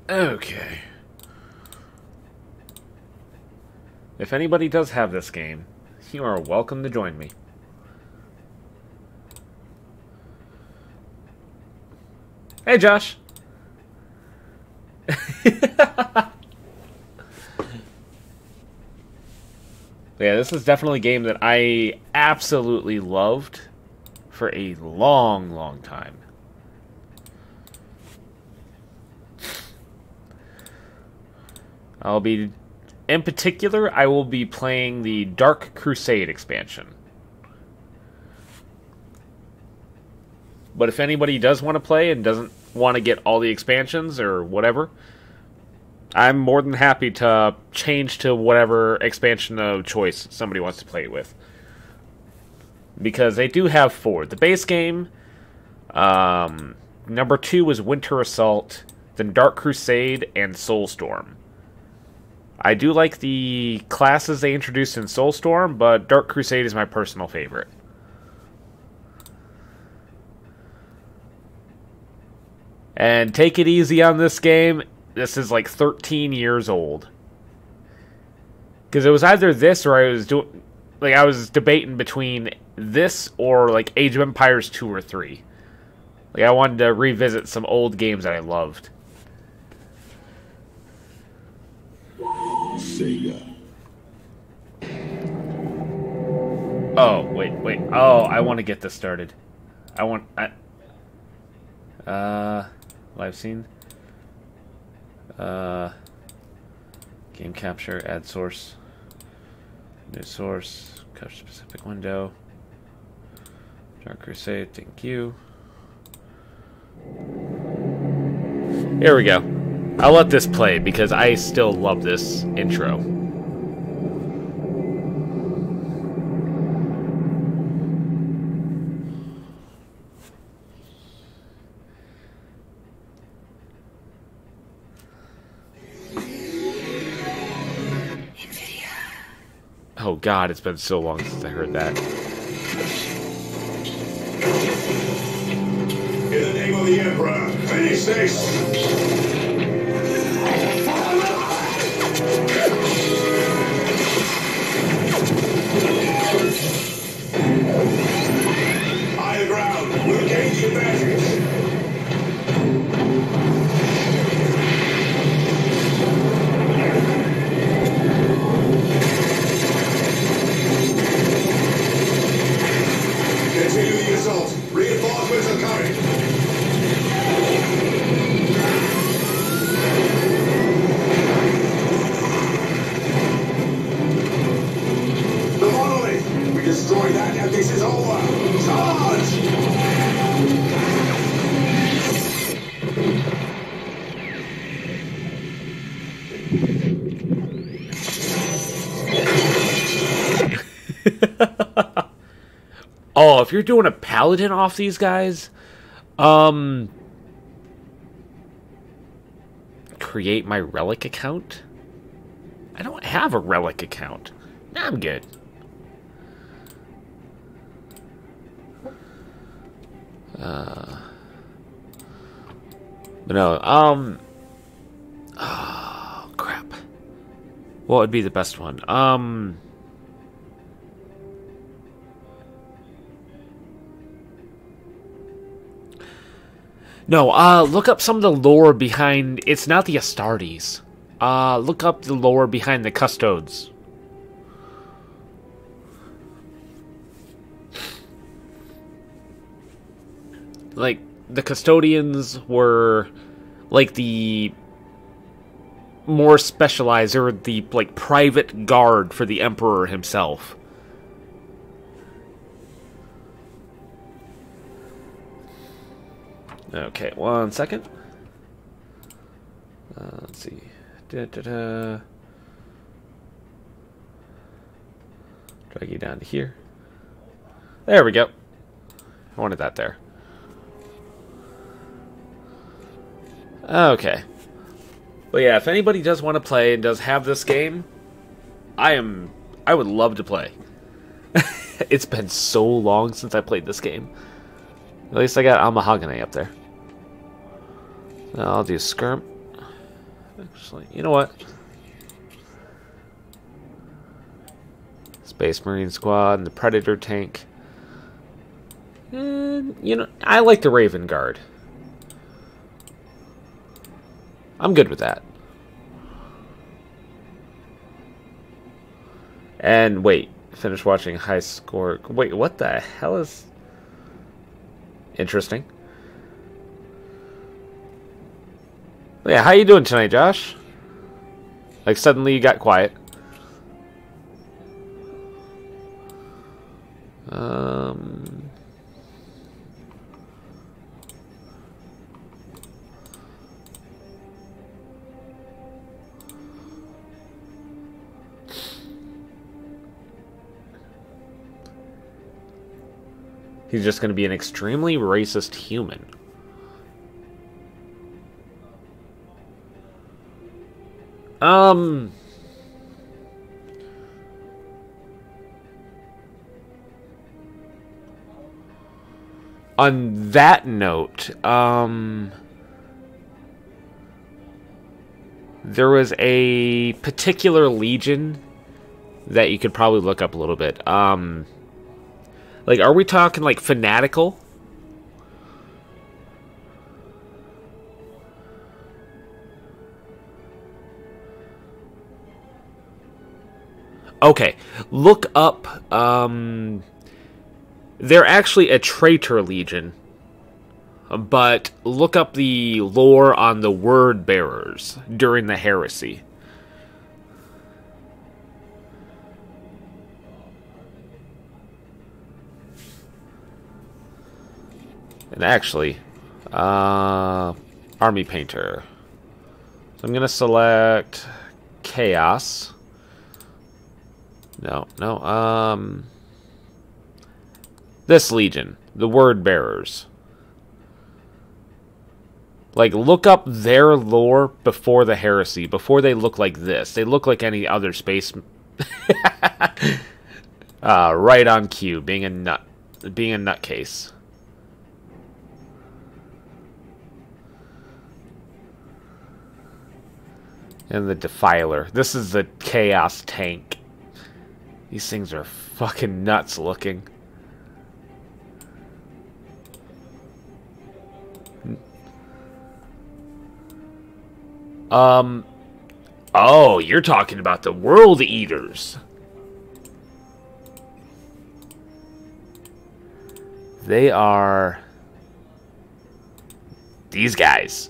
Okay. If anybody does have this game, you are welcome to join me. Hey, Josh. Yeah, this is definitely a game that I absolutely loved for a long, long time. In particular, I will be playing the Dark Crusade expansion. But if anybody does want to play and doesn't want to get all the expansions or whatever, I'm more than happy to change to whatever expansion of choice somebody wants to play it with. Because they do have 4. The base game, number 2 was Winter Assault, then Dark Crusade, and Soulstorm. I do like the classes they introduced in Soulstorm, but Dark Crusade is my personal favorite. And take it easy on this game. This is like 13 years old. Because it was either this or I was debating between this or like Age of Empires 2 or 3. Like I wanted to revisit some old games that I loved. Sega. Oh, wait. Oh, I want to get this started. Live scene. Game capture, add source. New source. Capture specific window. Dark Crusade, thank you. Here we go. I'll let this play because I still love this intro. Oh god, it's been so long since I heard that. In the name of the Emperor, finish this! High ground, we'll gain the advantage. Continue the assault. Reinforcements are coming. The monolith. We destroy that and this is over. Charge! Oh, if you're doing a paladin off these guys, create my relic account? I don't have a relic account. Nah, I'm good. But no, oh, crap. What would be the best one? No, look up some of the lore behind... It's not the Astartes. Look up the lore behind the Custodes. Like, the Custodians were, like, the more specialized, or the, like, private guard for the Emperor himself. Okay, 1 second. Let's see. Drag you down to here. There we go. I wanted that there. Okay. But yeah, if anybody does want to play and does have this game, I would love to play. It's been so long since I played this game. At least I got Al Mahogany up there. I'll do Skirm. Actually, you know what? Space Marine Squad and the Predator tank. And, you know, I like the Raven Guard. I'm good with that. And wait, finish watching high score. Wait, what the hell is... Interesting. Yeah, how you doing tonight, Josh? Like, suddenly you got quiet. He's just going to be an extremely racist human. On that note, there was a particular legion that you could probably look up a little bit. Like, are we talking, like, fanatical? Okay, look up, they're actually a traitor legion, but look up the lore on the word bearers during the heresy. And actually, Army Painter. So I'm going to select Chaos. No. This Legion, the Word Bearers. Like, look up their lore before the heresy, before they look like this. They look like any other space... right on cue, being a nutcase. And the Defiler. This is the Chaos tank. These things are fucking nuts looking. Oh, you're talking about the World Eaters. They are these guys.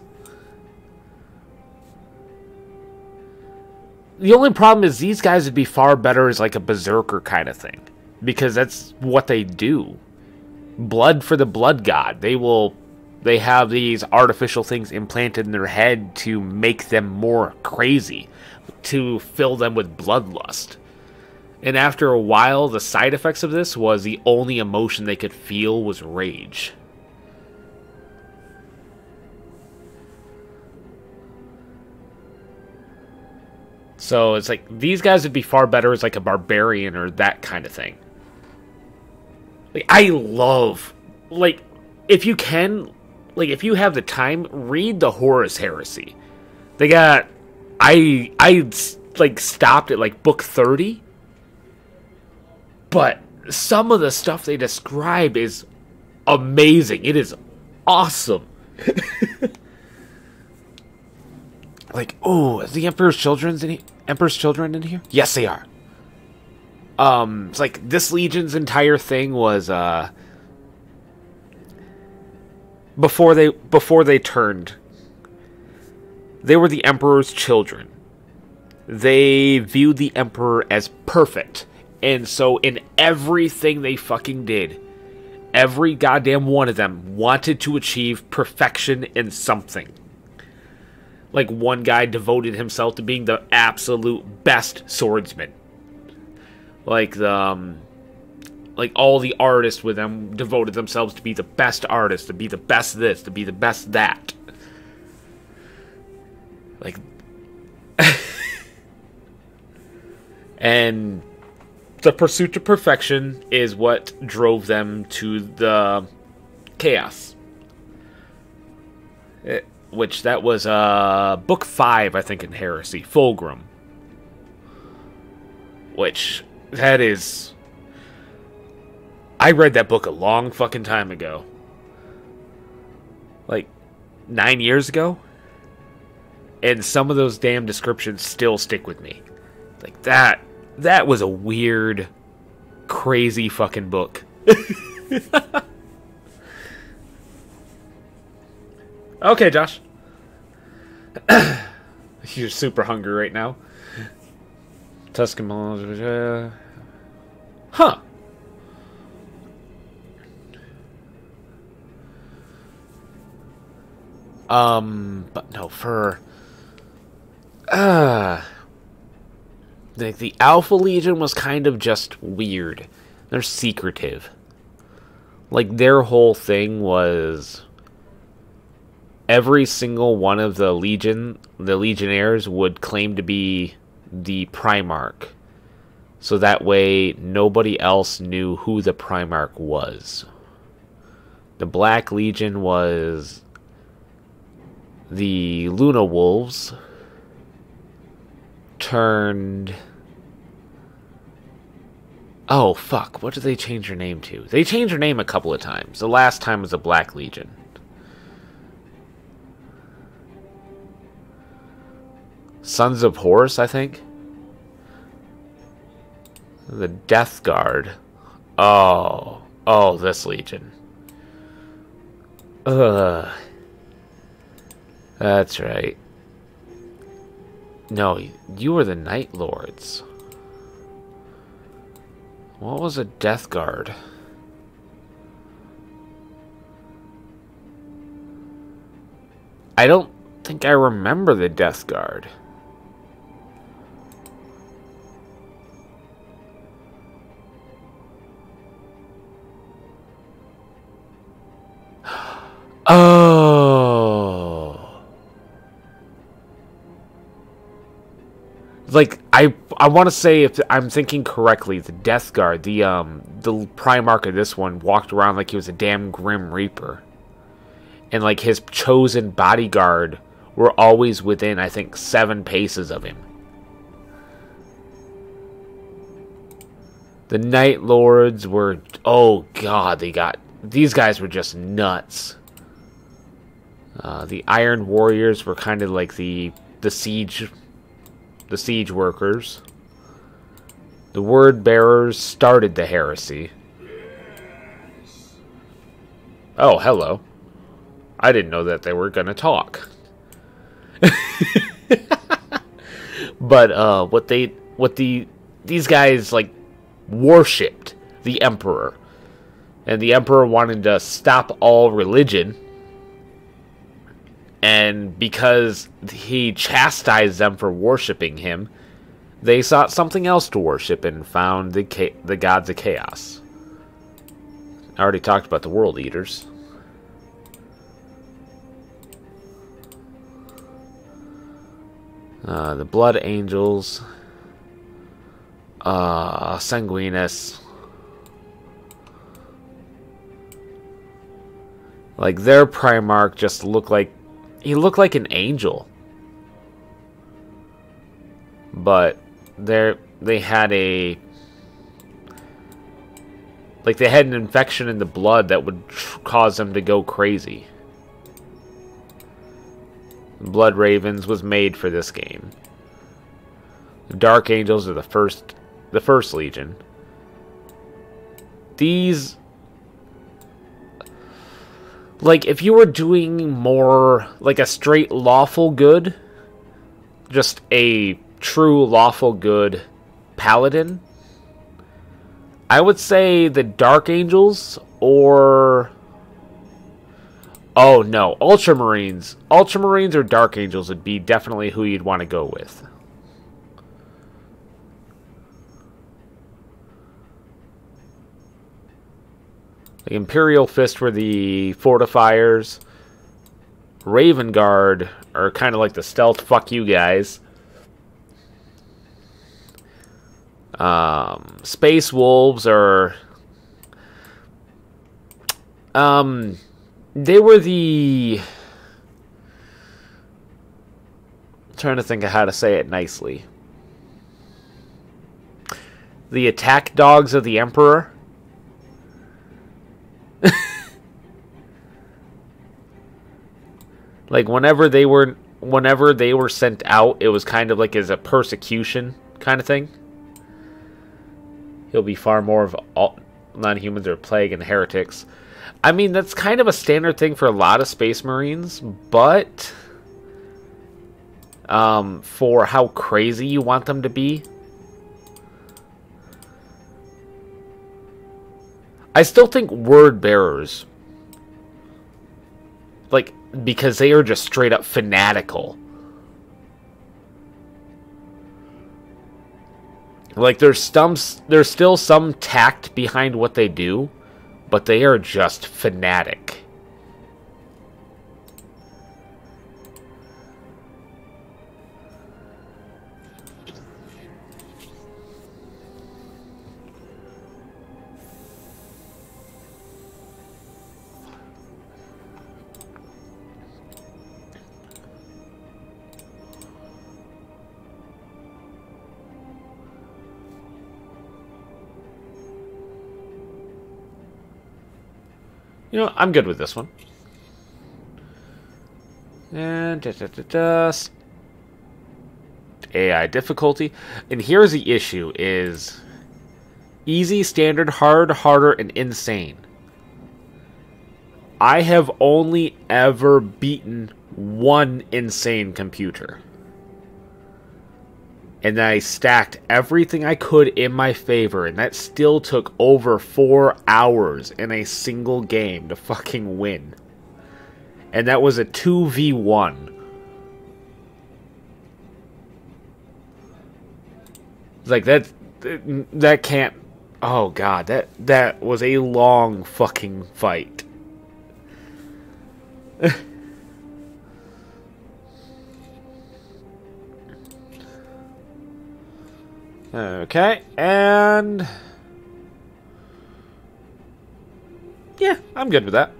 The only problem is these guys would be far better as like a berserker kind of thing. Because that's what they do. Blood for the blood god. They have these artificial things implanted in their head to make them more crazy. To fill them with bloodlust. And after a while, the side effects of this was the only emotion they could feel was rage. So it's like, these guys would be far better as like a barbarian or that kind of thing. Like, I love, like, if you can, like, if you have the time, read the Horus Heresy. They got, I like, stopped at, like, book 30. But some of the stuff they describe is amazing. It is awesome. Like, oh, is the Emperor's Children in here? Yes, they are. It's like this Legion's entire thing was before they turned. They were the Emperor's children. They viewed the Emperor as perfect. And so in everything they fucking did, every goddamn one of them wanted to achieve perfection in something. Like, one guy devoted himself to being the absolute best swordsman. Like, like all the artists with them devoted themselves to be the best artist, to be the best this, to be the best that. Like, and the pursuit to perfection is what drove them to the chaos. which that was book 5, I think, in Heresy, Fulgrim. Which, that is... I read that book a long fucking time ago. Like, 9 years ago? And some of those damn descriptions still stick with me. Like, that was a weird, crazy fucking book. Okay, Josh. You're super hungry right now. Tuscan... Huh. But no, for... the Alpha Legion was kind of just weird. They're secretive. Like, their whole thing was... every single one of the Legionnaires would claim to be the Primarch. So that way, nobody else knew who the Primarch was. The Black Legion was the Luna Wolves turned... oh, fuck. What did they change their name to? They changed their name a couple of times. The last time was the Black Legion. Sons of Horus, I think? The Death Guard. Oh. Oh, this Legion. Ugh. That's right. No, you were the Night Lords. What was a Death Guard? I don't think I remember the Death Guard. Oh. Like, I want to say, if I'm thinking correctly, the Death Guard, the Primarch of this one walked around like he was a damn Grim Reaper. And like his chosen bodyguard were always within, I think, 7 paces of him. The Night Lords were, oh god, these guys were just nuts. The Iron Warriors were kind of like the siege workers. The Word Bearers started the heresy. Oh, hello. I didn't know that they were gonna talk. But these guys like worshipped the Emperor, and the Emperor wanted to stop all religion. And because he chastised them for worshipping him, they sought something else to worship and found the gods of chaos. I already talked about the World Eaters. The Blood Angels. Sanguinus. Like, their Primarch just looked like... he looked like an angel. But they had a... like, they had an infection in the blood that would cause them to go crazy. Blood Ravens was made for this game. The Dark Angels are the first Legion. These... like, if you were doing more like a straight lawful good, just a true lawful good paladin, I would say the Dark Angels or... oh no, Ultramarines. Ultramarines or Dark Angels would be definitely who you'd want to go with. The Imperial Fist were the Fortifiers. Raven Guard are kind of like the stealth fuck you guys. Space Wolves are... they were the... trying to think of how to say it nicely. The attack dogs of the Emperor. Like whenever they were sent out, it was kind of like as a persecution kind of thing. He'll be far more of all non-humans or plague and heretics. I mean, that's kind of a standard thing for a lot of Space Marines, but for how crazy you want them to be, I still think word bearers, like, because they are just straight up fanatical. Like, there's still some tact behind what they do, but they are just fanatic. You know, I'm good with this one. And AI difficulty. And here's the issue is easy, standard, hard, harder, and insane. I have only ever beaten one insane computer. And I stacked everything I could in my favor, and that still took over 4 hours in a single game to fucking win. And that was a 2v1. It's like, that can't... Oh god, that was a long fucking fight. Okay, and... yeah, I'm good with that.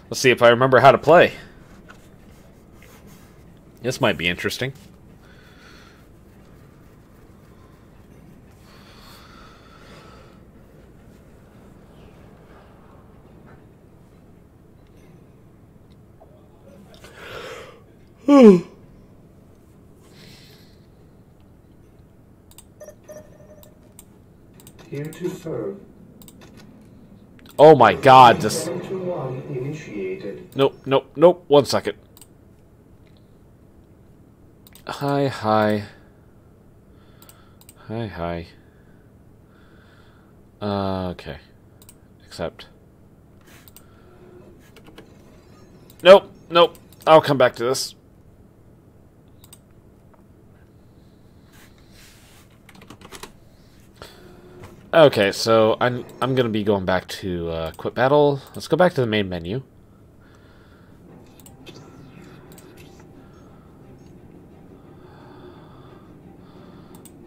Let's see if I remember how to play. This might be interesting. Here to serve. Oh my god, this... Initiated. Nope, 1 second. Hi. Okay. Accept. Nope. I'll come back to this. Okay, so I'm gonna be going back to quit battle. Let's go back to the main menu.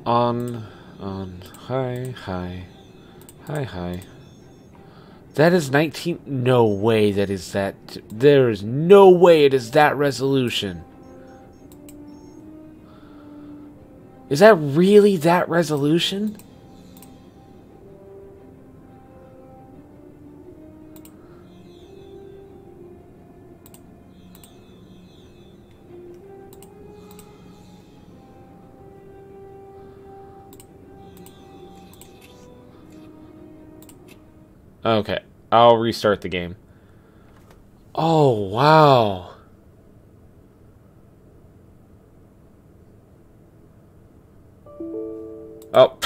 Hi. That is 19. No way that is that. There is no way it is that resolution. Is that really that resolution? Okay, I'll restart the game. Oh, wow. Oh.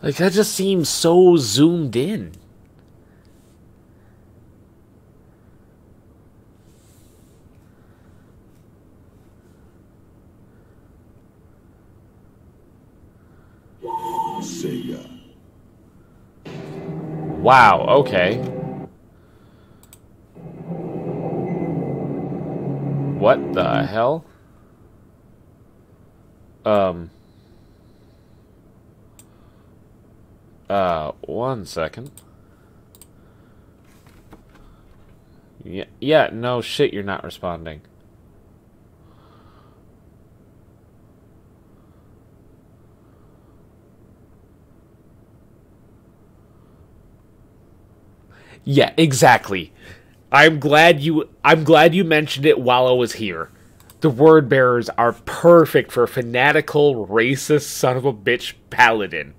Like, that just seems so zoomed in. Wow, okay. What the hell? Um. 1 second. Yeah, no shit, you're not responding. Yeah, exactly. I'm glad you mentioned it while I was here. The word bearers are perfect for a fanatical, racist son of a bitch paladin.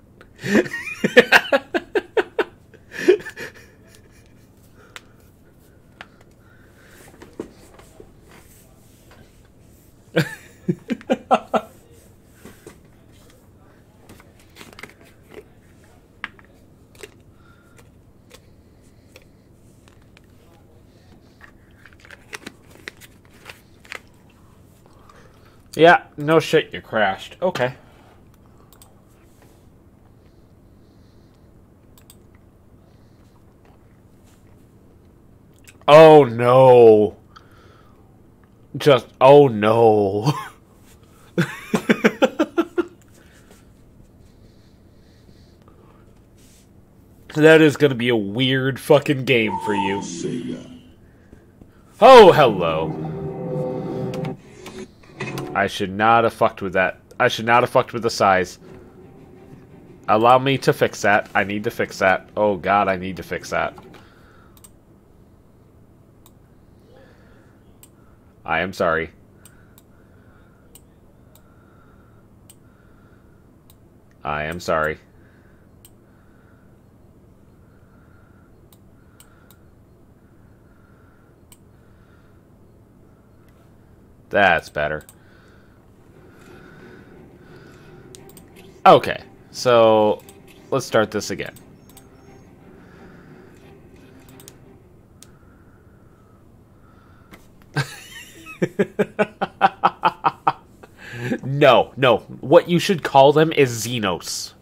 Yeah, no shit, you crashed. Okay. Oh no. Just, oh no. That is gonna be a weird fucking game for you. Oh, hello. I should not have fucked with that. I should not have fucked with the size. Allow me to fix that. I need to fix that. Oh god, I need to fix that. I am sorry. I am sorry. That's better. Okay, so let's start this again. No, no. What you should call them is Xenos.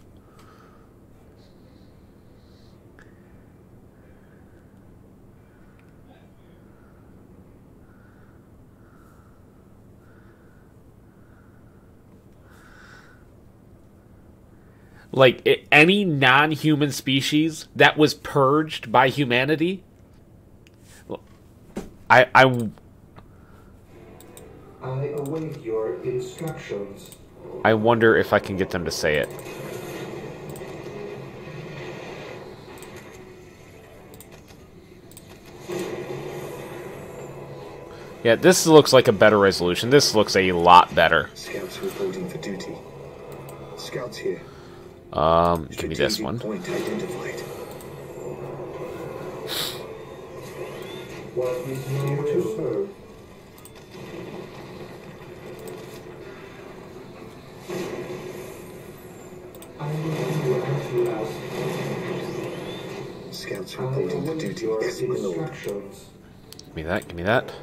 Like, any non-human species that was purged by humanity, I await your instructions. I wonder if I can get them to say it. Yeah, this looks like a better resolution. This looks a lot better. Scouts reporting for duty. Scouts here. Give me this one. Point identified. What is here to serve? I will do as you ask. Scouts reporting for duty. Yes, my lord. Instructions. Give me that, give me that.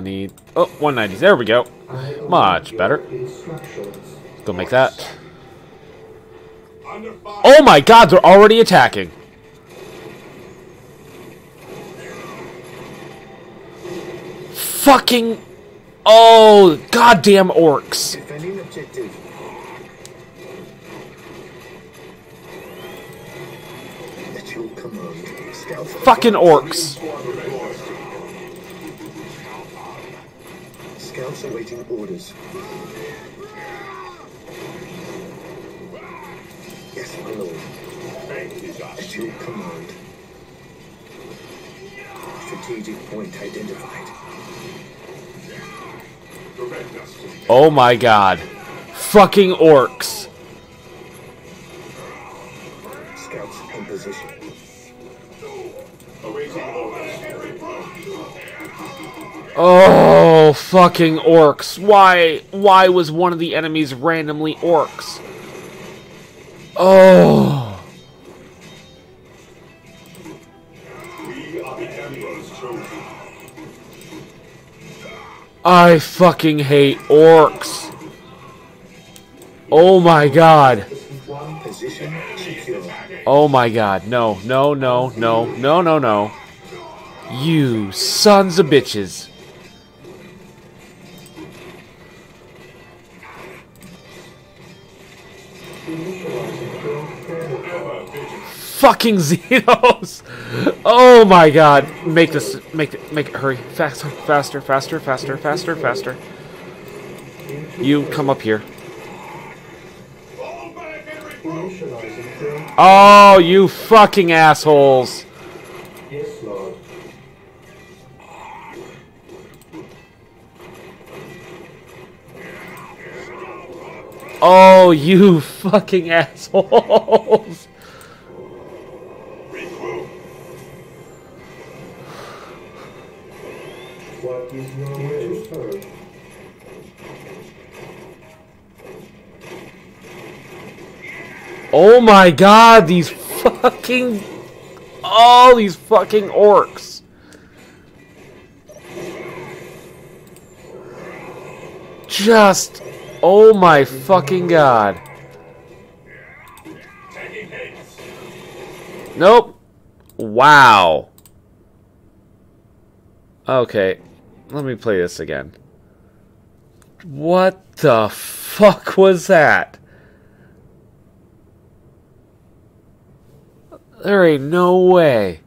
Need... Oh, 190. There we go. Much better. Go make that. Oh my god, they're already attacking. Fucking... Oh, goddamn orcs. Defending objective. At your command. Scouts. Fucking orcs. Scouts awaiting orders. Yes, my lord. At your command. Strategic point identified. Oh my god. Fucking orcs. Scouts in position. Oh, fucking orcs. Why was one of the enemies randomly orcs? Oh. I fucking hate orcs. Oh my god. Position secure. Oh my god. No, no, no, no, no, no, no. You sons of bitches. Initializing current framework. Ever vigilant. Fucking Xenos! Oh my god. Make it hurry. Faster, faster, faster, faster, faster, faster. You come up here. Fall back and regroup. Initializing current. Oh, you fucking assholes. Yes, Lord. Oh, you fucking assholes. Regroup. What is your will, sir? Oh my god, these fucking... all these fucking orcs. Just... oh my fucking god. Taking hits. Nope. Wow. Okay, let me play this again. What the fuck was that? There ain't no way.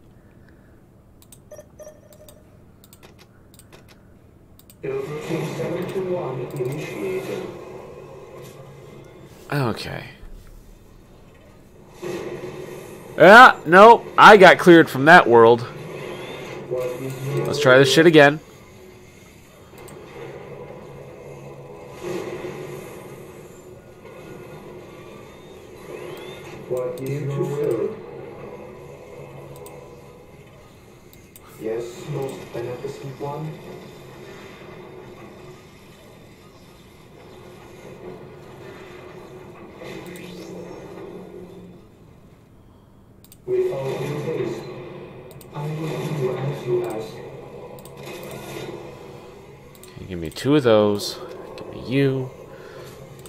Build routine 721 initiated. Okay. Ah, nope. I got cleared from that world. What is your Let's try this shit again. What is your will? Yes, most beneficent one. With all due haste, I will do as you ask. Okay, give me 2 of those. Give me you.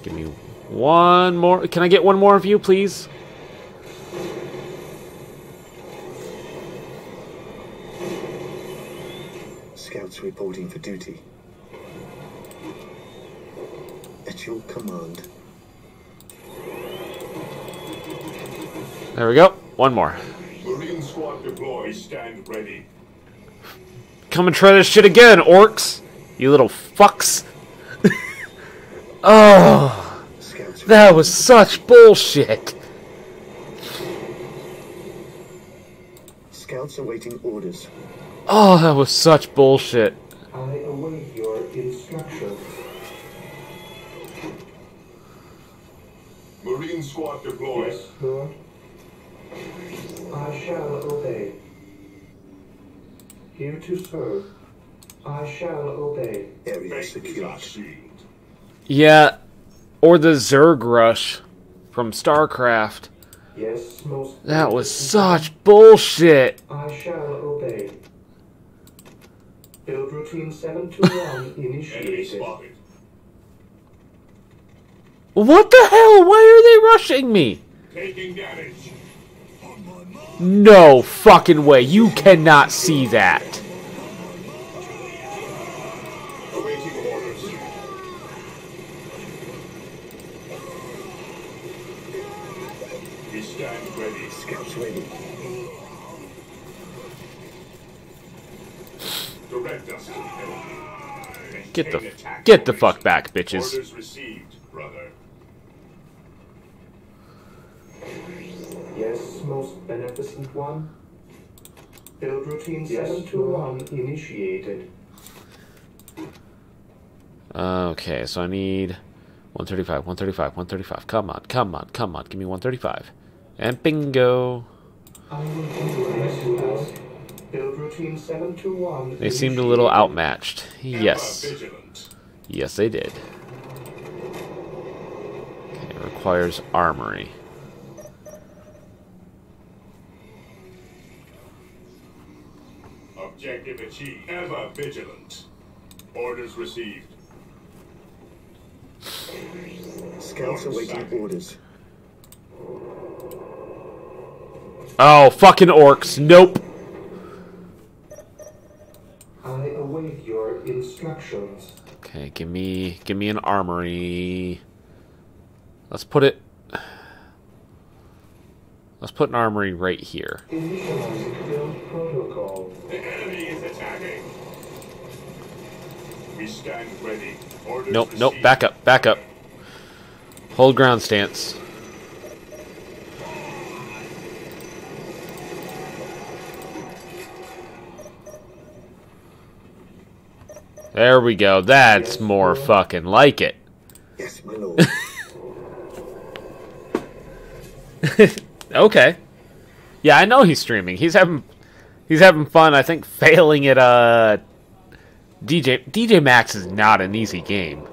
Give me 1 more. Can I get 1 more of you, please? Scouts reporting for duty. At your command. There we go. 1 more. Marine squad deploy. Stand ready. Come and try this shit again, orcs. You little fucks. Oh, Scouts that was such bullshit. Scouts awaiting orders. Oh, that was such bullshit. I await your instructions. Marine squad deploy. Yes, Lord. I shall obey. Here to serve. I shall obey. Area Make this our secured. shield. Yeah, or the Zerg Rush from StarCraft. Yes, most That was beneficent such bullshit. one. I shall obey. Build routine 721 Enemy initiated. spotted. What the hell? Why are they rushing me? Taking damage. No fucking way. You cannot see that. Awaiting orders. We stand ready. Scouts ready. Direct us to the enemy. Get the fuck back, bitches. Orders received, brother. Yes, most beneficent one. Build routine 721 initiated. Okay, so I need 135, 135, 135. Come on, come on, come on. Give me 135. And bingo. I will do as you ask. Build routine 721 They seemed a little outmatched. Yes. Ever vigilant. Yes, they did. Okay, it requires armory. Objective achieved. Ever vigilant. Orders received. Scouts awaiting orders. Oh, fucking orcs. Nope. I await your instructions. Okay, give me an armory. Let's put it Let's put an armory right here. Initializing build protocol. The enemy is attacking. We stand ready. Orders Nope, nope, received. back up, back up. Hold ground stance. There we go. That's more fucking like it. Yes, my lord. Okay. Yeah, I know he's streaming. He's having fun. I think failing at DJ Max is not an easy game.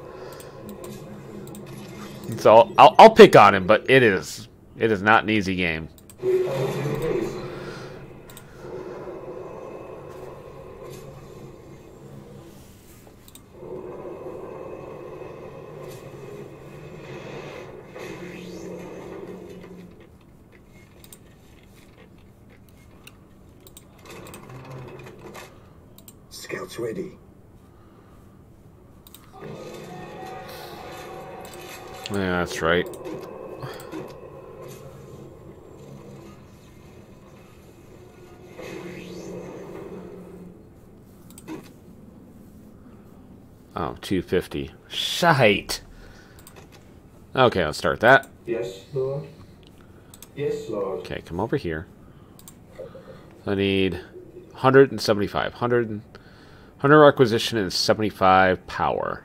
So I'll pick on him, but it is not an easy game. Scouts ready. Yeah, that's right. Oh, 250. Shite. Okay, let's start that. Yes, Lord. Yes, Lord. Okay, come over here. I need 175. 100 acquisition and 75 power.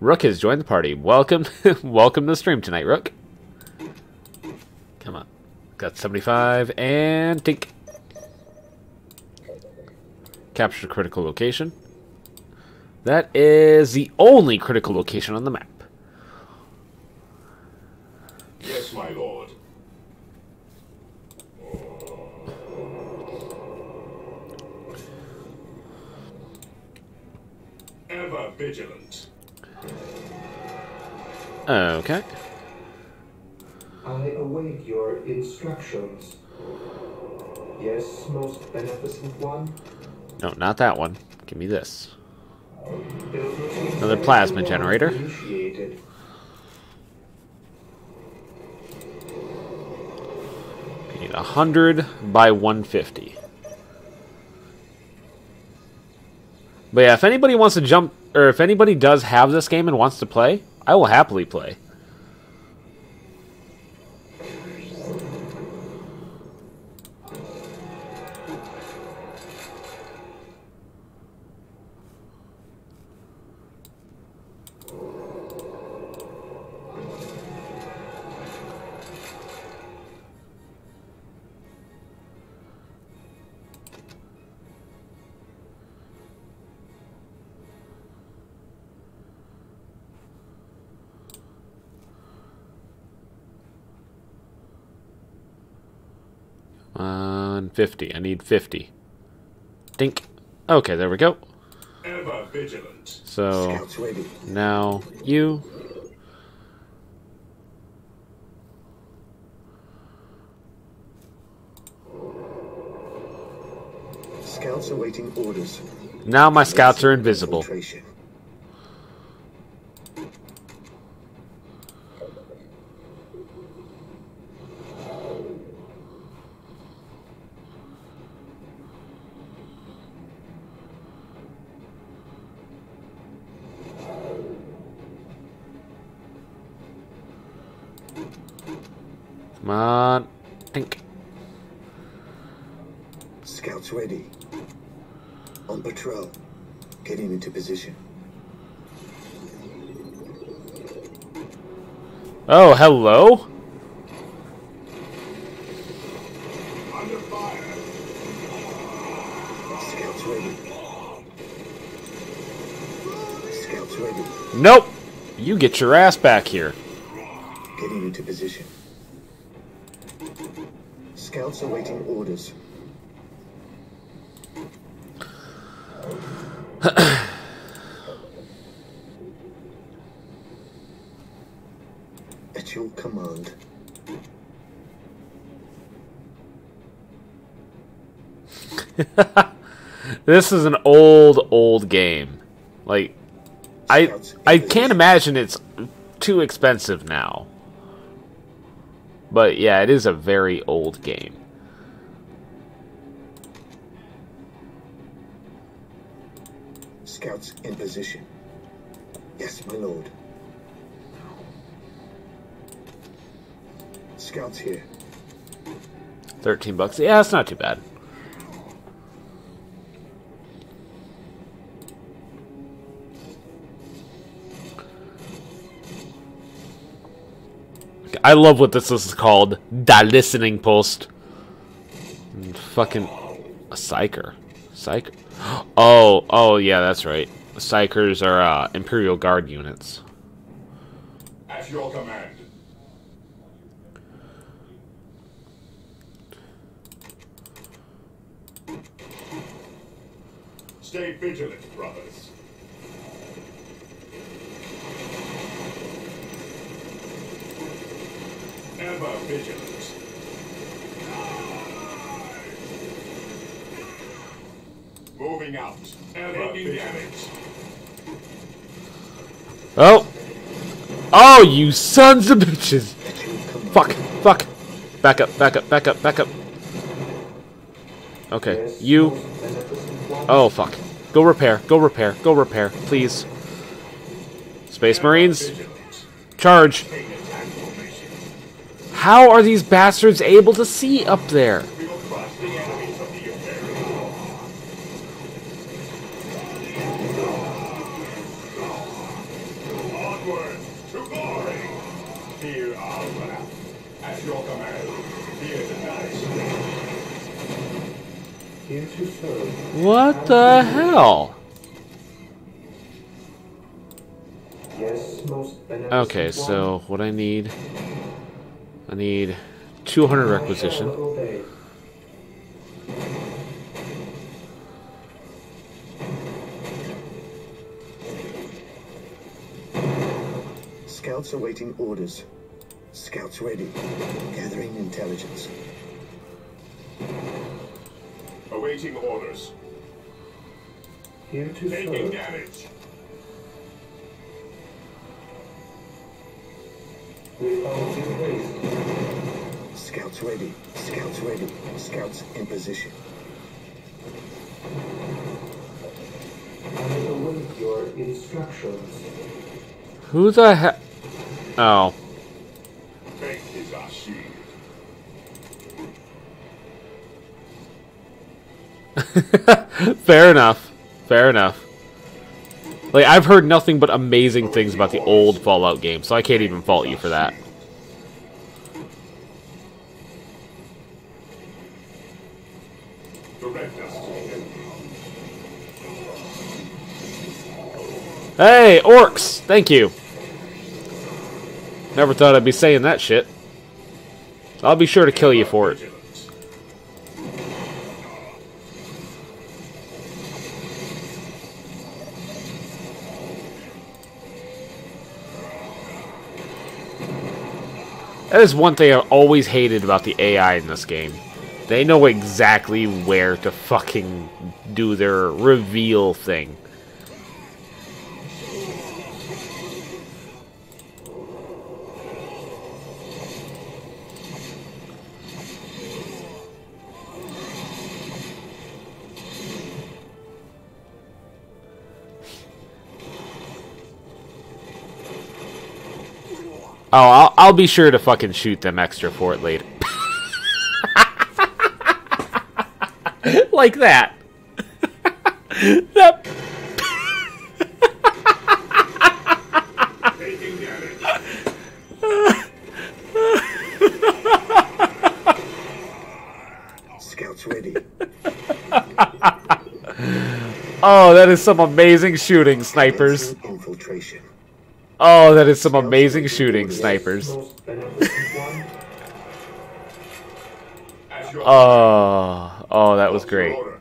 Rook has joined the party. Welcome, welcome to the stream tonight, Rook. Come on. Got 75 and tink. Capture critical location. That is the only critical location on the map. Yes, my lord. Ever vigilant. Okay. I await your instructions. Yes, most beneficent one. No, not that one. Give me this. Build routine Another plasma 71 generator. Initiated. I need 100 by 150. But yeah, if anybody wants to jump, or if anybody does have this game and wants to play, I will happily play. On 50. I need 50. Dink. Okay, there we go. Ever vigilant. So, Scouts ready. now you. Scouts awaiting orders. Now my scouts are invisible. Infiltration. Come on. Dink. Scouts ready. On patrol. Getting into position. Oh, hello? Under fire. Scouts ready. Scouts ready. Nope. You get your ass back here. Getting into position. Scouts awaiting orders. At your command. This is an old game. Like, I can't imagine it's too expensive now. But yeah, it is a very old game. Scouts in position. Yes, my lord. Scouts here. $13. Yeah, that's not too bad. I love what this is called. The listening post. Fucking a psyker. Psyker. Oh, yeah, that's right. Psychers are Imperial Guard units. At your command. Stay vigilant, brothers. Ever vigilant. Moving out. Ever vigilant. Oh, you sons of bitches! Fuck. Back up. Okay, you... Oh, fuck. Go repair, please. Space Marines, charge! How are these bastards able to see up there? We will crush the enemies of the Imperium. Onward to glory. Fear our wrath. At your command. Fear the night. Here to serve. What the hell? Yes, most beneficent Okay, so what I need 200 requisition. Obey. Scouts awaiting orders. Scouts ready. Gathering intelligence. Awaiting orders. Here to Taking serve. damage. We follow due haste. Scouts ready. Scouts ready. Scouts in position. I await your instructions. Who the heck? Oh. Faith is our shield. Fair enough. Like, I've heard nothing but amazing things about the old Fallout game, so I can't even fault you for that. Direct us. Hey, orcs! Thank you. Never thought I'd be saying that shit. I'll be sure to kill you for it. That is one thing I always hated about the AI in this game. They know exactly where to fucking do their reveal thing. Oh, I'll be sure to fucking shoot them extra for it later. Like that. That. Taking damage. Scouts ready. Oh, that is some amazing shooting, snipers. Infiltration. Oh, that is some amazing shooting, snipers. Most beneficent one. At your Oh, that was What's your great. order?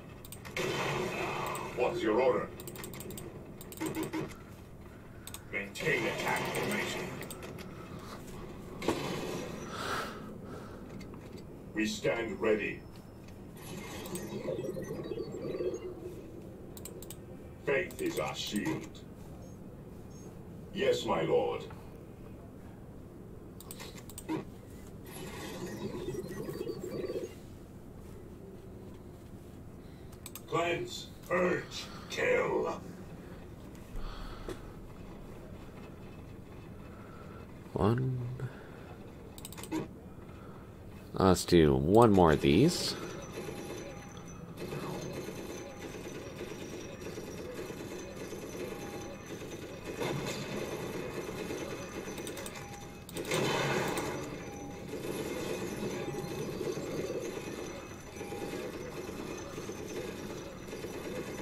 What's your order? Maintain attack formation. We stand ready. Faith is our shield. Yes, my lord. Cleanse, purge, kill. One. Let's do one more of these.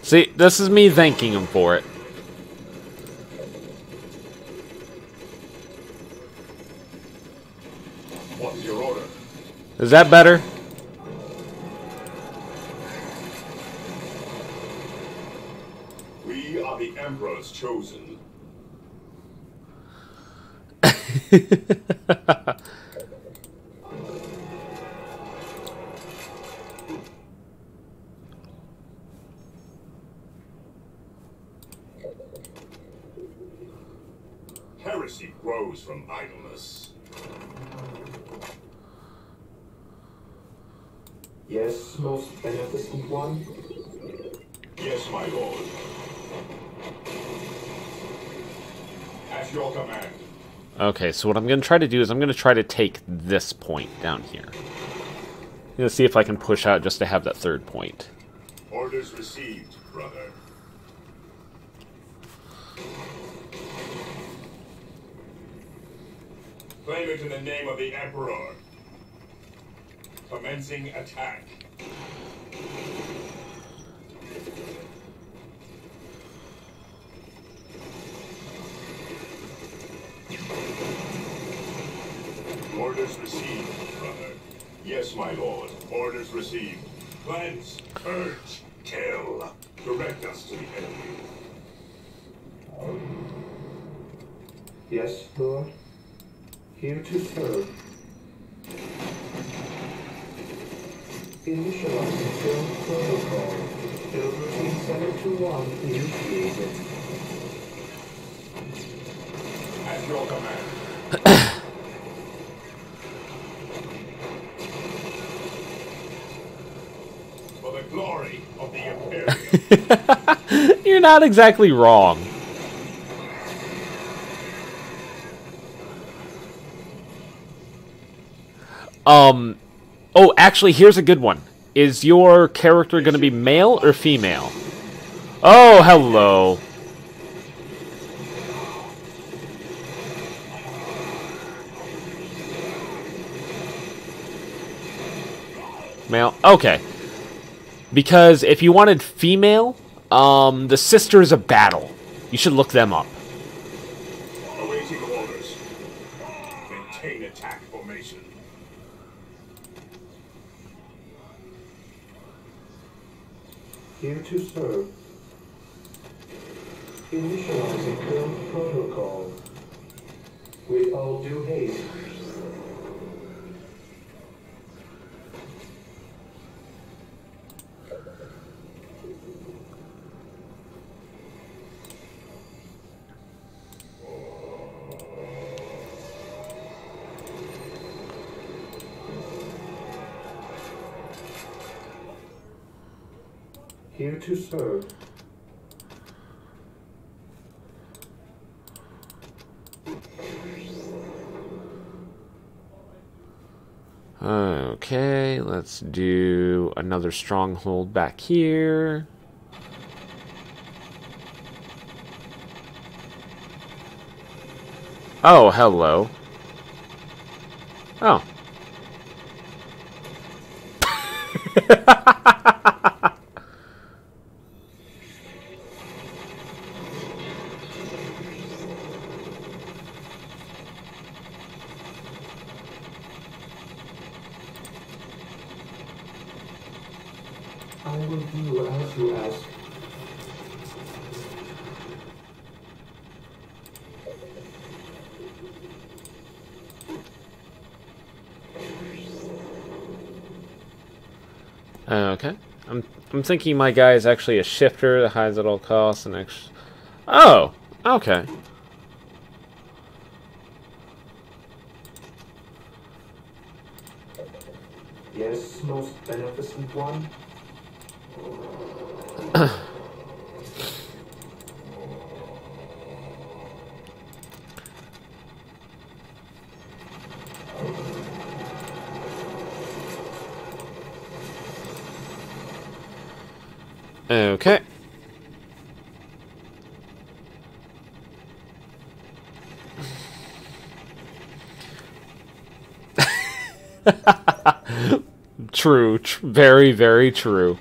See, this is me thanking him for it. What's your order? Is that better? We are the Emperor's chosen. Heresy grows from idleness. Yes, most beneficent one. Yes, my lord. At your command. Okay, so what I'm going to try to do is I'm going to try to take this point down here. I'm going to see if I can push out just to have that third point. Orders received, brother. Claim it in the name of the Emperor. Commencing attack. Orders received, brother. Yes, my lord. Orders received. Cleanse, purge, kill. Direct us to the enemy. Yes, Lord. Here to serve. Initializing build protocol. Build routine 721 initiated. At your command. For the glory of the Imperium. You're not exactly wrong. Oh, actually, here's a good one. Is your character going to be male or female? Oh, hello. Male? Okay. Because if you wanted female, the Sisters of Battle. You should look them up. Awaiting orders. Maintain attack formation. Here to serve. Initializing build protocol. With all due haste. Here to serve. Okay, let's do another stronghold back here. Oh, hello. Oh. I will do as you ask. Okay. I'm thinking my guy is actually a shifter that hides at all costs and Oh, okay. Yes, most beneficent one. Okay. True. Very, very true.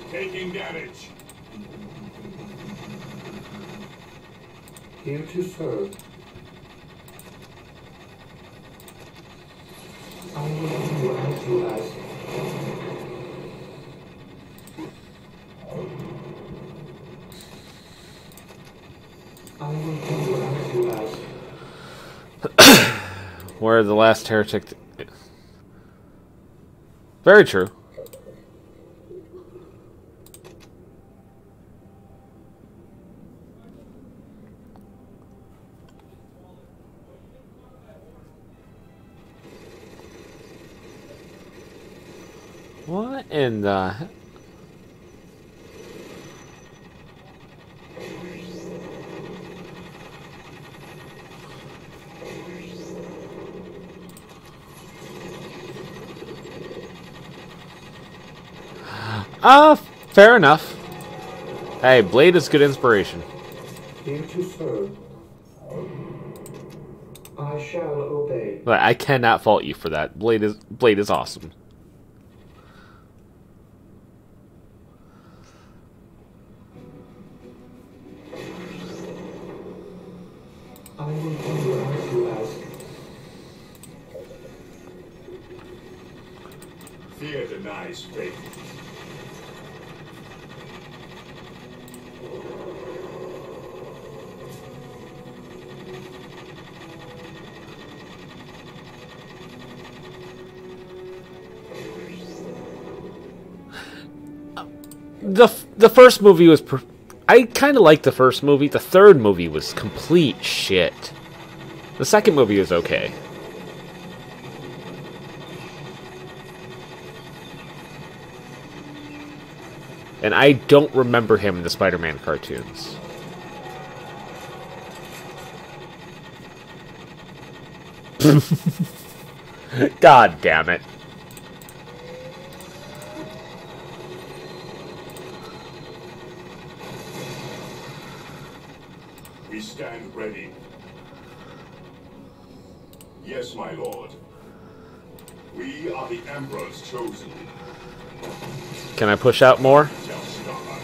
Taking damage. Here to serve. I will do as you ask. I will do as you ask. Where the last heretic... Very true. What in the... Fair enough. Hey, Blade is good inspiration. Here to serve. I shall obey. But I cannot fault you for that. Blade is awesome. I will do as you ask. Fear denies faith. The first movie was... I kind of liked the first movie. The third movie was complete shit. The second movie was okay. And I don't remember him in the Spider-Man cartoons. God damn it. We stand ready. Yes, my lord. We are the Emperor's chosen. Can I push out more? Shall stop us.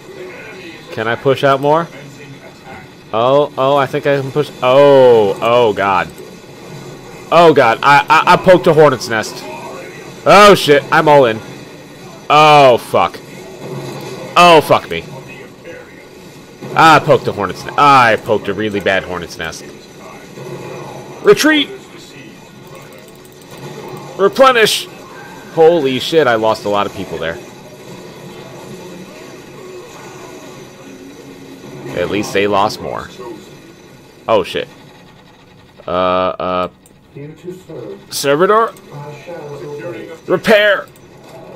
The enemy is Can I push out more? commencing attack. Oh, I think I can push... Oh, God. Oh, God. I poked a hornet's nest. Oh, shit. I'm all in. Oh, fuck. Oh, fuck me. I poked a hornet's nest. I poked a really bad hornet's nest. Retreat! Replenish! Holy shit, I lost a lot of people there. At least they lost more. Oh, shit. Here to serve. Servitor? I shall obey. Repair!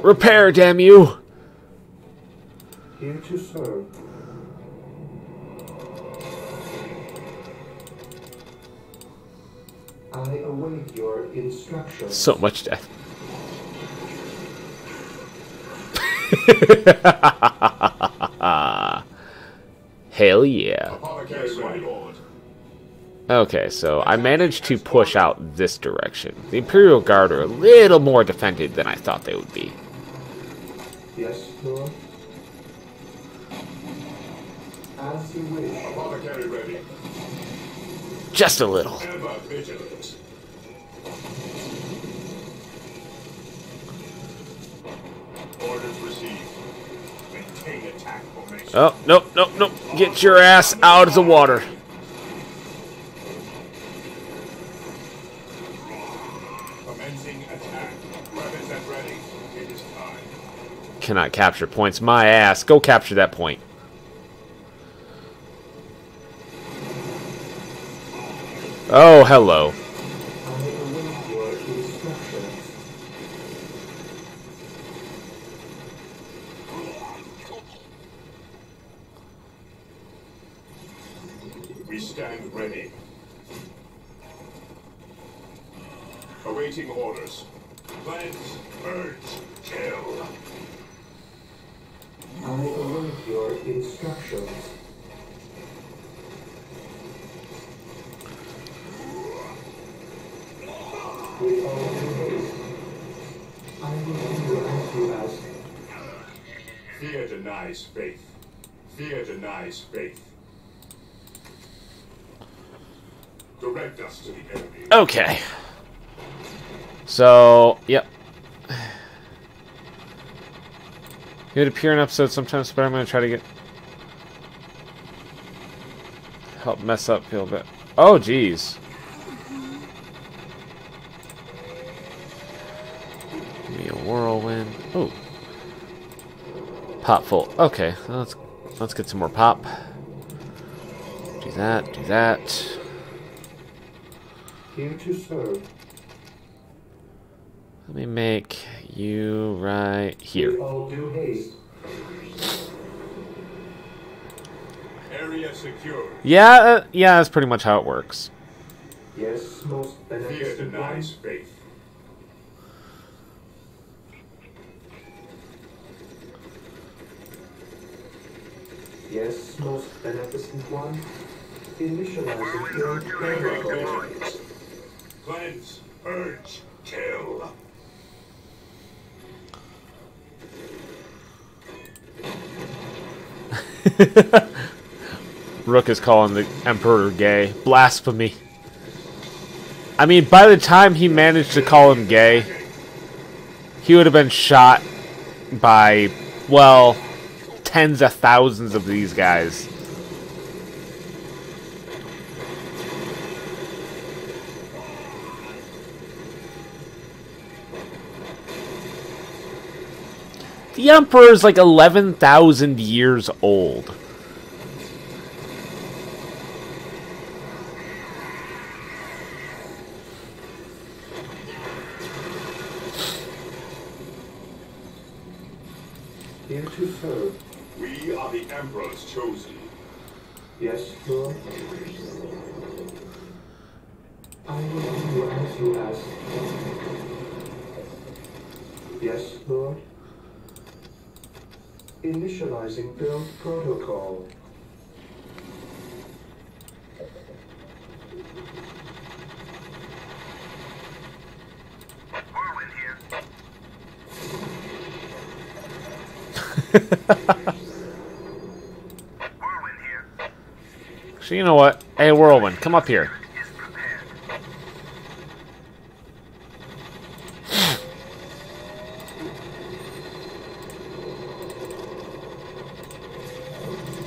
Repair, damn you! Here to serve. I await your instructions. So much death. Hell yeah. Yes, my lord. Okay, so I managed to push out this direction. The Imperial Guard are a little more defended than I thought they would be. Yes, Lord. As you wish. Apothecary ready. Just a little. Ever vigilant. Orders received. Maintain attack formation. Oh, nope. Get your ass out of the water. Commencing attack. Weapons at ready. It is time. Cannot capture points. My ass. Go capture that point. Oh, hello. I await your instructions. We stand ready. Awaiting orders. Cleanse, purge, kill. I await your instructions. With all due haste, I will do as you ask. Fear denies faith. Fear denies faith. Direct us to the enemy. Okay. So, yep. He would appear in episodes sometimes, but I'm going to try to get... help mess up a little bit. Oh, jeez. Give me a whirlwind. Oh. Pop full. Okay, let's get some more pop. Do that, do that. Here to serve. Let me make you right here. With all due haste. Area secure. Yeah, yeah, that's pretty much how it works. Yes, most Fear beneficent denies one. faith. Yes, most beneficent one. Initializing your protocol. Cleanse, purge, kill. Rook is calling the Emperor gay. Blasphemy. I mean, by the time he managed to call him gay, he would have been shot by, well, tens of thousands of these guys. The Emperor is like 11,000 years old. Here to serve. We are the Emperor's chosen. Yes, Lord. I will do as you ask. Yes, Lord. Initializing build protocol. Whirlwind here. Whirlwind here. So you know what? Hey, Whirlwind, come up here. Is prepared.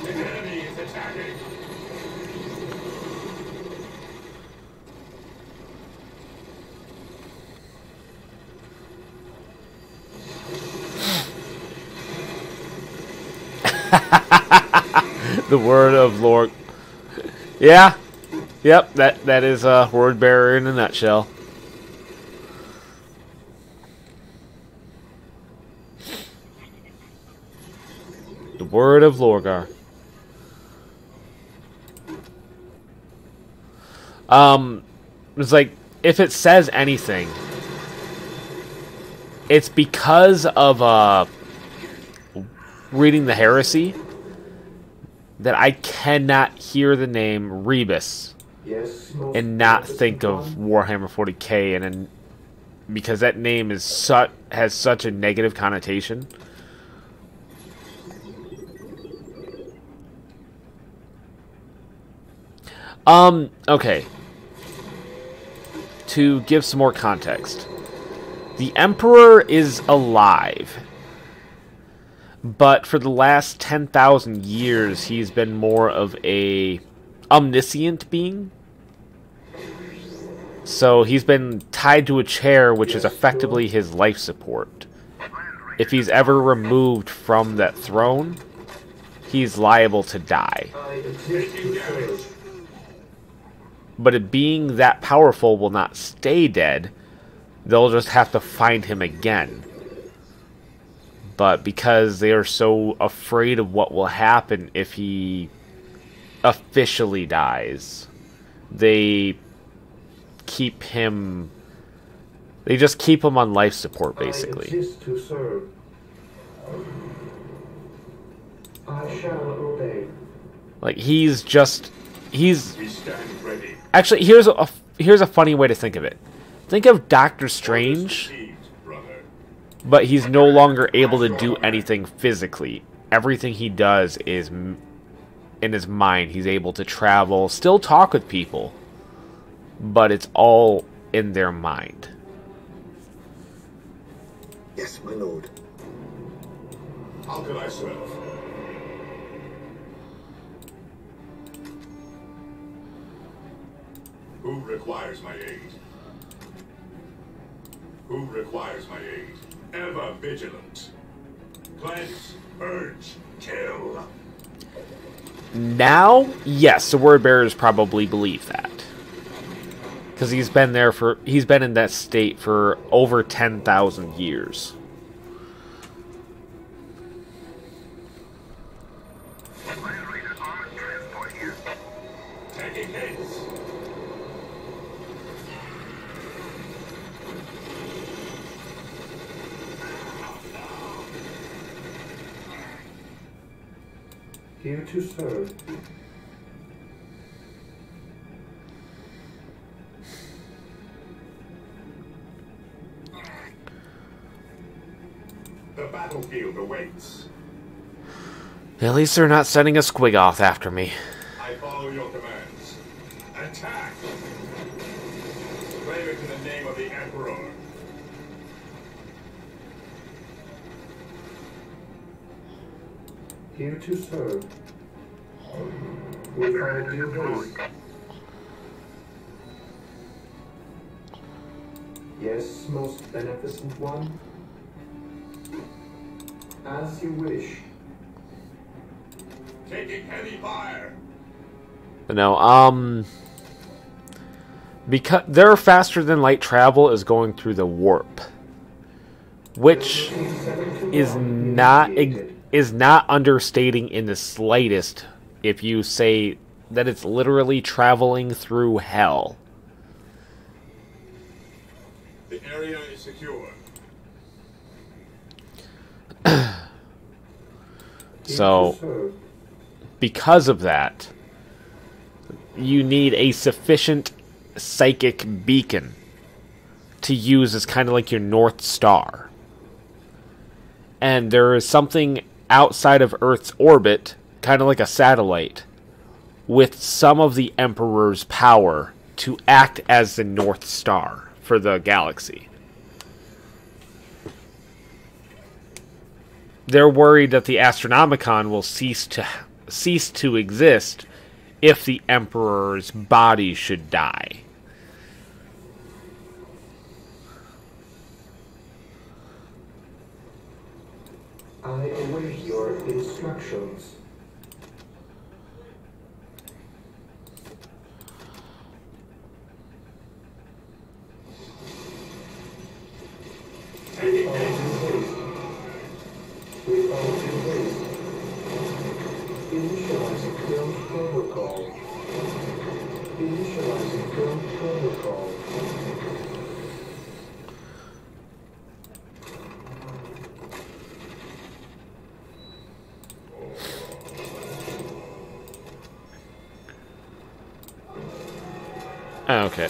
The enemy is attacking. The word of Lord. Yeah. Yep, that is a word bearer in a nutshell. The word of Lorgar. It's like, if it says anything, it's because of reading the heresy that I cannot hear the name Rebus Yes, most and not beneficent think of one. Warhammer 40k, and then because that name is has such a negative connotation. Okay. To give some more context, the Emperor is alive, but for the last 10,000 years, he's been more of a omniscient being. So he's been tied to a chair, which is effectively his life support. If he's ever removed from that throne, he's liable to die. I exist to serve. But it being that powerful will not stay dead. They'll just have to find him again. But because they are so afraid of what will happen if he officially dies, they keep him They just keep him on life support, basically. I exist to serve. I shall obey. Like, he's We stand ready. actually, here's a funny way to think of it. Think of Doctor Strange, Received, brother. but he's no longer able to do anything physically. Everything he does is in his mind. He's able to travel, still talk with people, but it's all in their mind. Yes, my lord. How can I serve? Who requires my aid? Who requires my aid? Ever vigilant. Cleanse, purge, kill. Now, yes, the word bearers probably believe that. Because he's been in that state for over 10,000 years. Taking hits. Here to serve. The battlefield awaits. At least they're not sending a squig off after me. I follow your commands. Attack! Claim it in the name of the Emperor. Here to serve. We find due haste. Yes, most beneficent one. As you wish. Taking heavy fire. No, because their faster than light travel is going through the warp, which is not understating in the slightest if you say that it's literally traveling through hell. The area is secure. So, because of that, you need a sufficient psychic beacon to use as kind of like your North Star. And there is something outside of Earth's orbit, kind of like a satellite, with some of the Emperor's power to act as the North Star for the galaxy. They're worried that the Astronomicon will cease to exist if the Emperor's body should die. I await your instructions. We follow due haste. We follow due haste. Initializing build protocol. Initializing build protocol. Okay.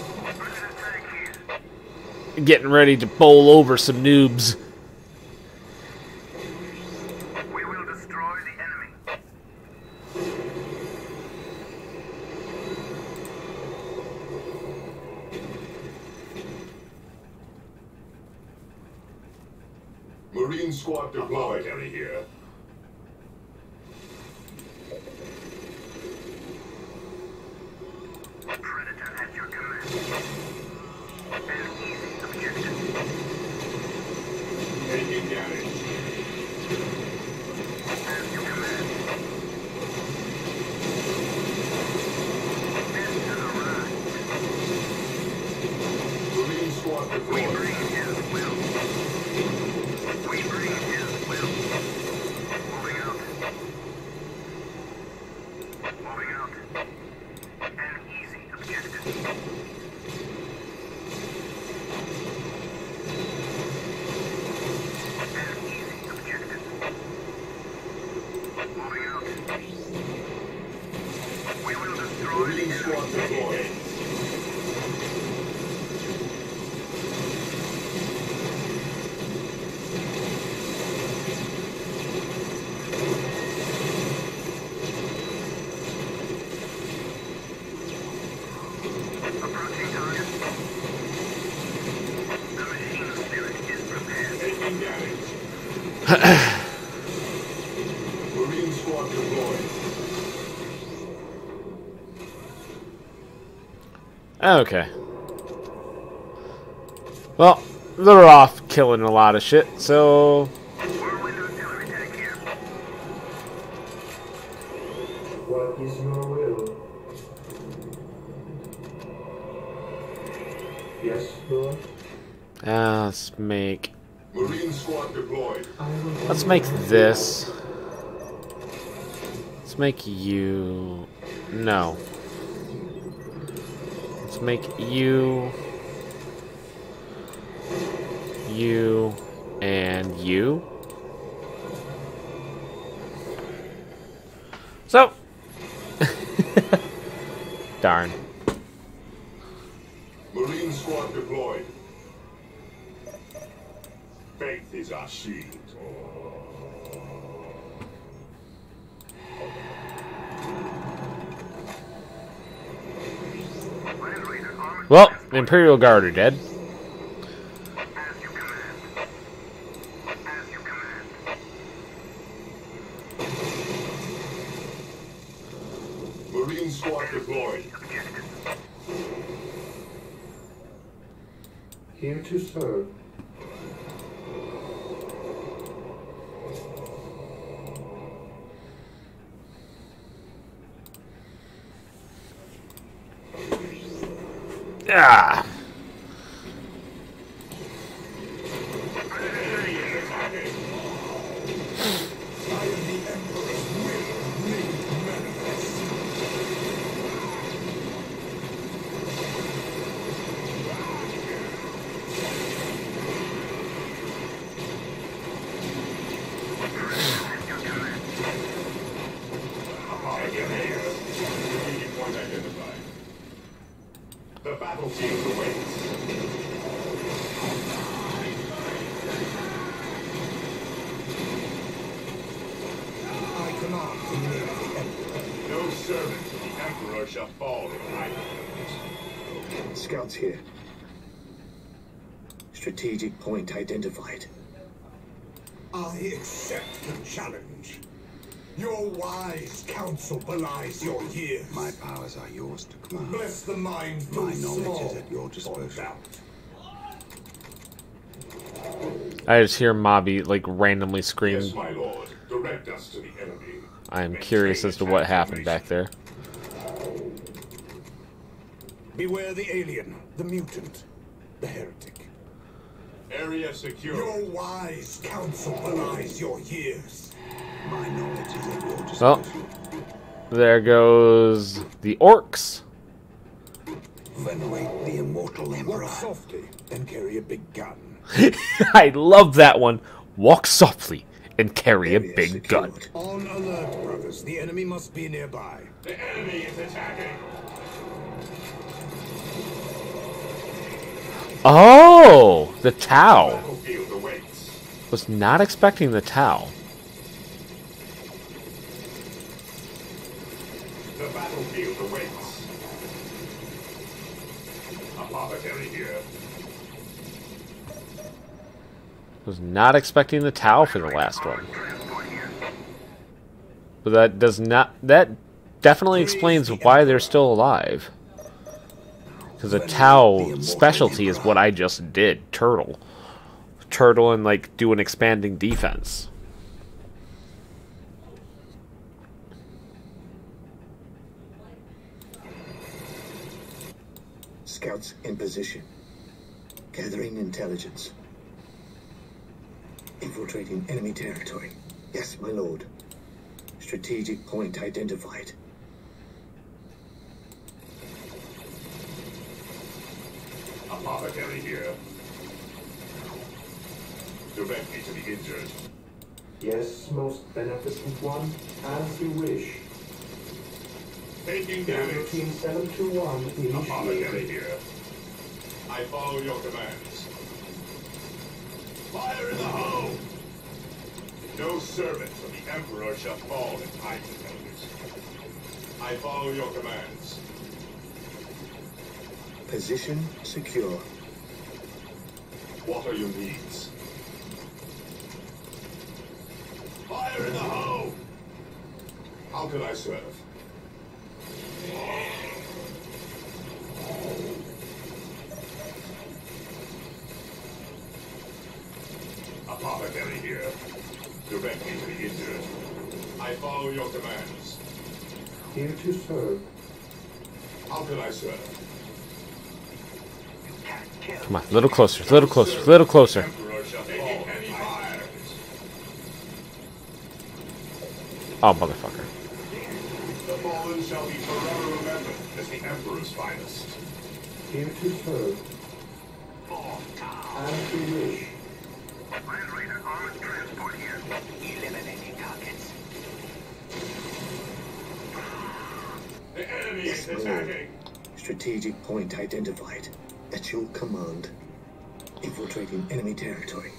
Getting ready to bowl over some noobs. We will destroy the enemy. Marine squad deployed here. Predator at your command. An easy objective. Taking damage. As you command. Enter the ride. Marine squad We deployed. bring his will. We bring his will. Marine squad deployed. Approaching target. The machine spirit is prepared. Taking damage. Marine squad deployed. Okay. Well, they're off killing a lot of shit, so... Whirlwind artillery tank here. What is your will? Yes, Lord. Let's make... Marine squad deployed. Let's make this. Let's make you... No. Let's make you... You... And you. So... Darn. Marine squad deployed. Faith is our shield. Land Raider armored Well, transport. Imperial Guard are dead. As you command. As you command. Marine squad deployed. Objective. Here to serve. Ah! At your command. Strategic point identified. The battlefield awaits. I command the name of the Emperor. No servant of the Emperor shall fall in my hands. Scouts here. Strategic point identified. I accept the challenge. Your wise counsel belies your years. My powers are yours to command. Bless the mind too My knowledge small is at your for disposal. doubt. I just hear Mobby, like, randomly scream. Yes, my lord. Direct us to the enemy. I am curious as to what happened back there. Beware the alien, the mutant, the heretic. Area secure. Your wise counsel belies your years. My knowledge is at your Well, disposal. there goes the orcs. Venerate the immortal Emperor. Walk softly and carry a big gun. I love that one. Walk softly and carry a Area big gun. secured. On alert, brothers. The enemy must be nearby. The enemy is attacking. Oh, the Tau. Battlefield awaits. Was not expecting the Tau. The battlefield awaits. Apothecary here. Was not expecting the Tau for the last one. Transport here. But that does not... That definitely explains why they're still alive. Because the Tau specialty is what I just did. Turtle. Turtle and, like, do an expanding defense. Scouts in position. Gathering intelligence. Infiltrating enemy territory. Yes, my lord. Strategic point identified. Apothecary here. Direct me to the injured. Yes, most beneficent one, as you wish. Taking Build damage. routine 721 Apothecary initiated. here. I follow your commands. Fire in the hole! No servant of the Emperor shall fall in my competitors. I follow your commands. Position secure. What are your needs? Fire in the hole! How can I serve? Apothecary here. Direct me to the injured. I follow your commands. Here to serve. How can I serve? Come on, a little closer, a little closer, a little closer. Emperor shall fall in fire. Oh, motherfucker. The fallen shall be forever remembered as the Emperor's finest. Here to serve. As you wish. Land Raider armored transport here. Eliminating targets. The enemy Yes, is my lord. attacking. Strategic point identified. At your command. Infiltrating enemy territory.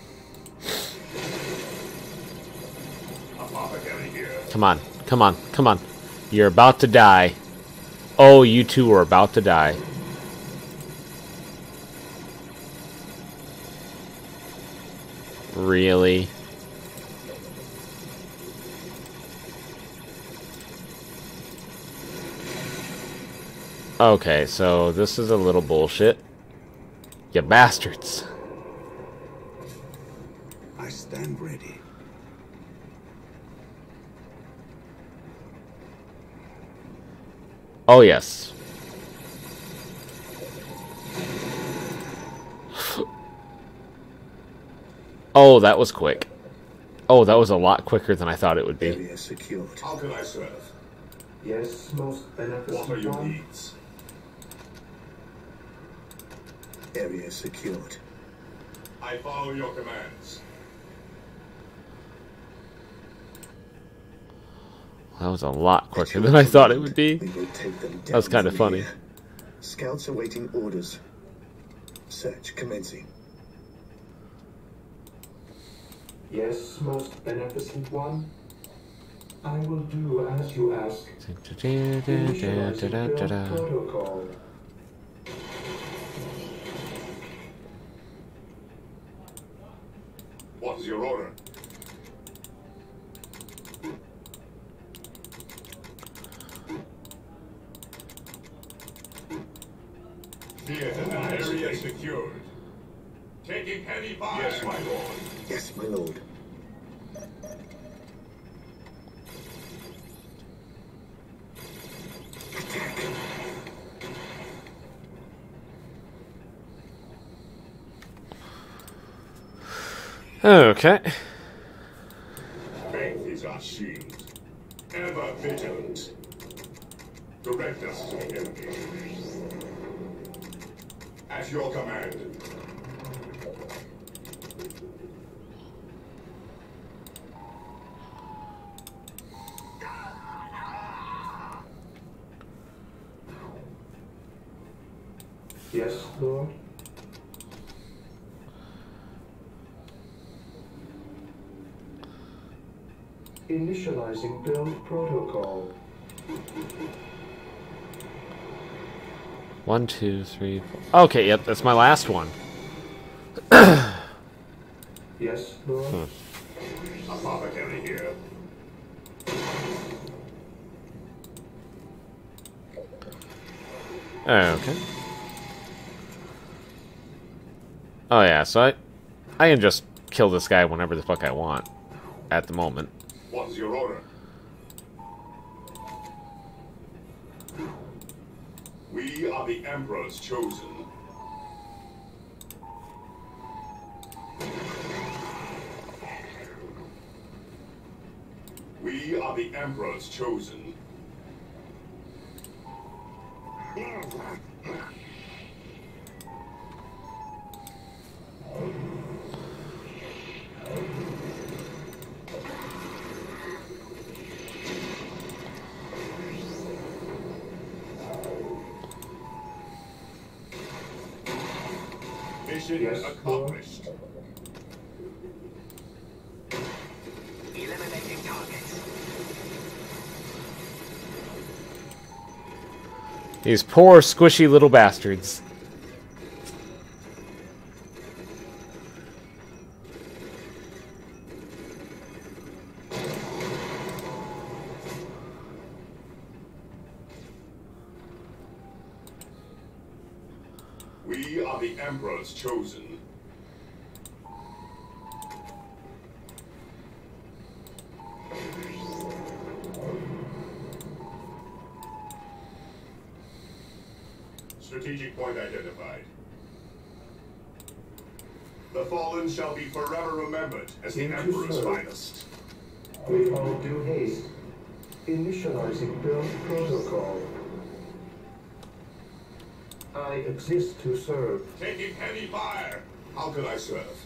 Apothecary here. Come on, come on, come on. You're about to die. Oh, you two are about to die. Really? Okay, so this is a little bullshit. You bastards. I stand ready. Oh, yes. Oh, that was quick. Oh, that was a lot quicker than I thought it would be. Area secured. How can I serve? Yes, most What are beneficent your one. needs? Area secured. I follow your commands. That was a lot quicker than I thought it would be. We will take them down. That was kind of from funny. here. Scouts awaiting orders. Search commencing. Yes, most beneficent one. I will do as you ask. Initializing build protocol. What is your order? Theater area secured. Taking heavy fire. Yes, my lord. Yes, my lord. Okay. Faith is our shield. Ever vigilant. Direct us to the enemy. At your command. Yes, Lord. Initializing build protocol. 1, 2, 3, 4. Okay, yep, that's my last one. Yes, Lord. Apothecary here. Okay. Oh yeah, so I can just kill this guy whenever the fuck I want at the moment. What is your order? We are the Emperor's chosen. We are the Emperor's chosen. Mission Yes, accomplished. Eliminating targets. These poor, squishy little bastards. We are the Emperor's chosen. Strategic point identified. The fallen shall be forever remembered as the Into Emperor's serve. finest. With all due haste, initializing build protocol. I exist to serve. Taking heavy fire. How can I serve?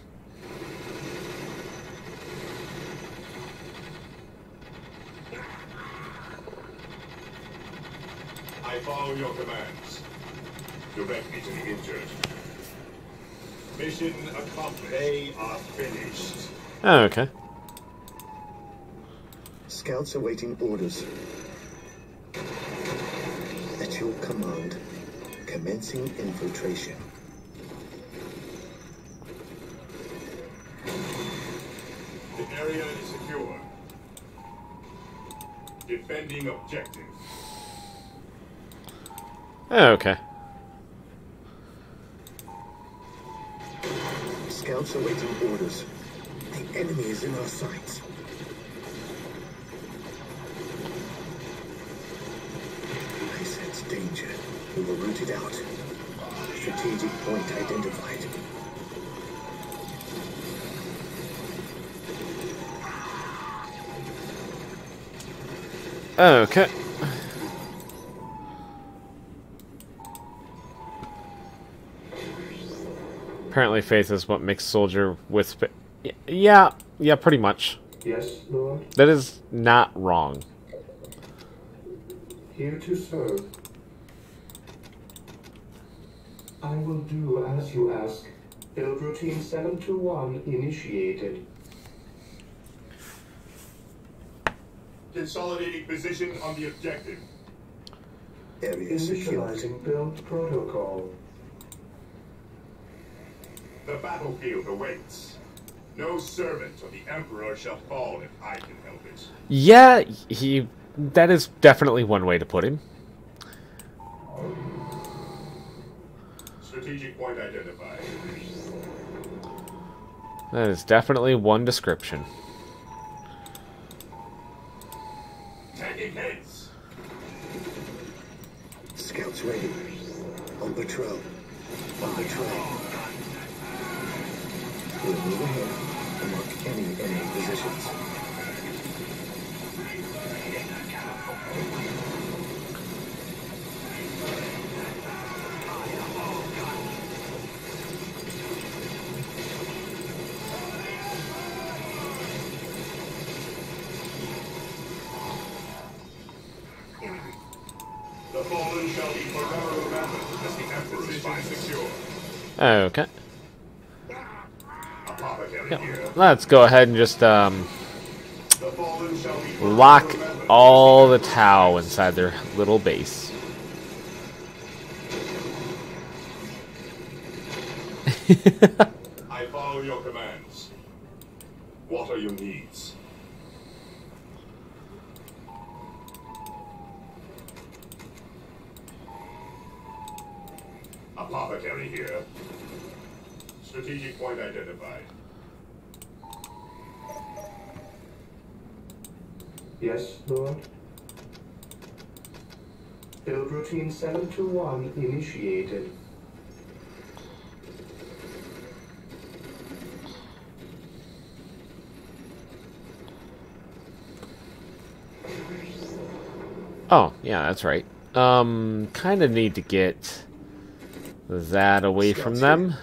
I follow your commands. Direct me to the injured. Mission accomplished. They are finished. Oh, okay. Scouts awaiting orders. At your command, commencing infiltration. The area is secure. Defending objective. Oh, okay. Scouts awaiting orders. The enemy is in our sights. I sense danger. We will root it out. Strategic point identified. Okay. Apparently faith is what makes soldier with... Yeah, pretty much. Yes, Lord. That is not wrong. Here to serve. I will do as you ask. Build routine 721 initiated. Consolidating position on the objective. Area secured. Initializing build protocol. The battlefield awaits. No servant of the Emperor shall fall if I can help it. Yeah, that is definitely one way to put him. Strategic point identified. That is definitely one description. Taking hits. Scouts ready. On patrol. On patrol. We'll move ahead and mark any enemy positions. The fallen shall be forever remembered as the Emperor's finest. Secure. Okay. Apothecary here. Let's go ahead and just The fallen shall be forever lock remembered. all the Tau inside their little base. I follow your commands. What are your needs? Apothecary here. Strategic point identified. Yes, Lord. Build routine 721 initiated. Oh, yeah, that's right. Kind of need to get that away from them,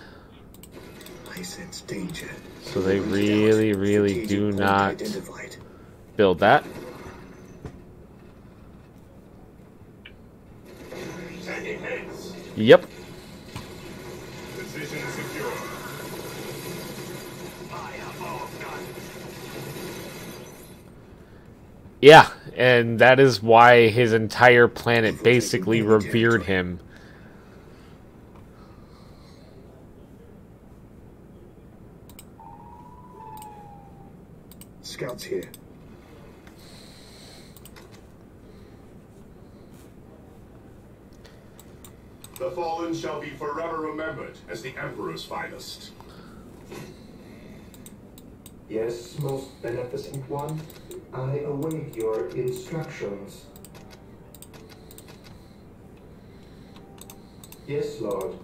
I sense danger. so they Root it out. really do Strategic point not identified. build that. Taking hits. Yep. Position secure. Yeah, and that is why his entire planet basically revered him. Scouts here. The fallen shall be forever remembered as the Emperor's finest. Yes, most beneficent one. I await your instructions. Yes, Lord.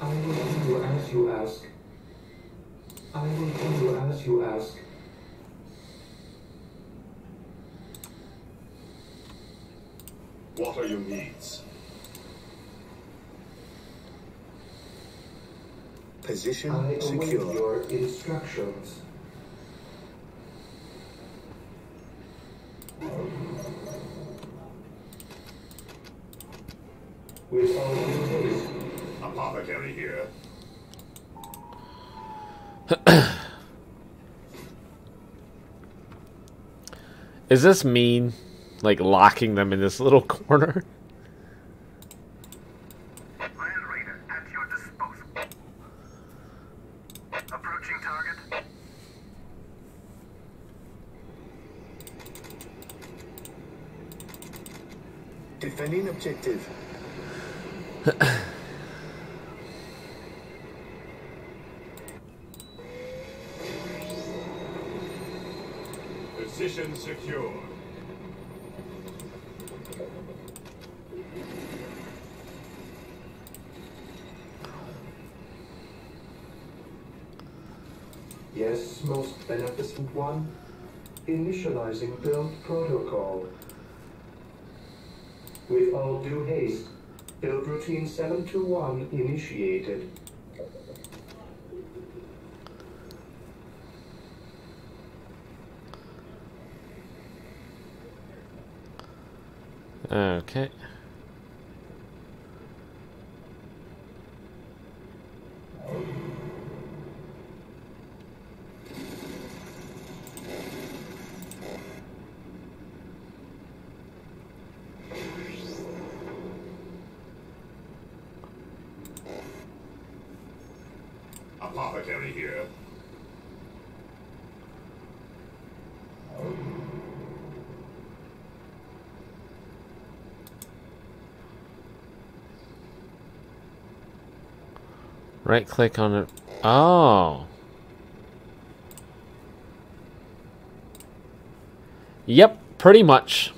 I will do as you ask. I will do as you ask. What are your needs? Position I await secure. your instructions. With all due haste. Apothecary here. Is this mean? Like locking them in this little corner? Land Raider at your disposal. Approaching target. Defending objective. Position secure. Yes, most beneficent one. Initializing build protocol. With all due haste, build routine 721 initiated. Okay. Apothecary here. Right click on it. Oh. Yep, pretty much.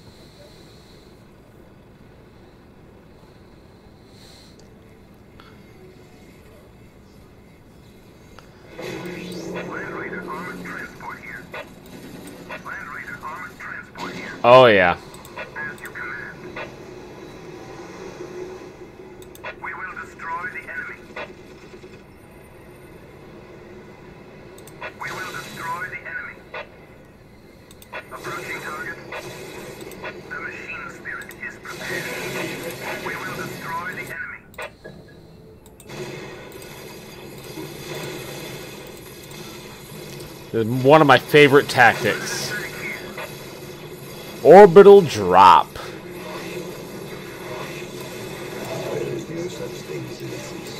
Land Raider armored transport here. Land Raider armored transport here. Oh yeah. As you command. We will destroy the enemy. We will destroy the enemy. Approaching target. The machine spirit is prepared. We will destroy the enemy. One of my favorite tactics. Orbital drop. There is no such thing as innocence.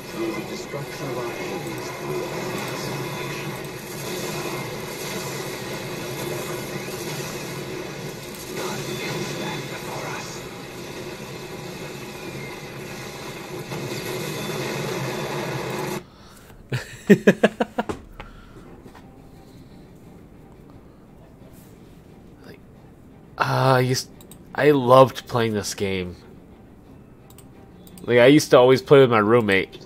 Through the destruction of our enemies, through our transformation. None can stand before us. I loved playing this game. Like, I used to always play with my roommate.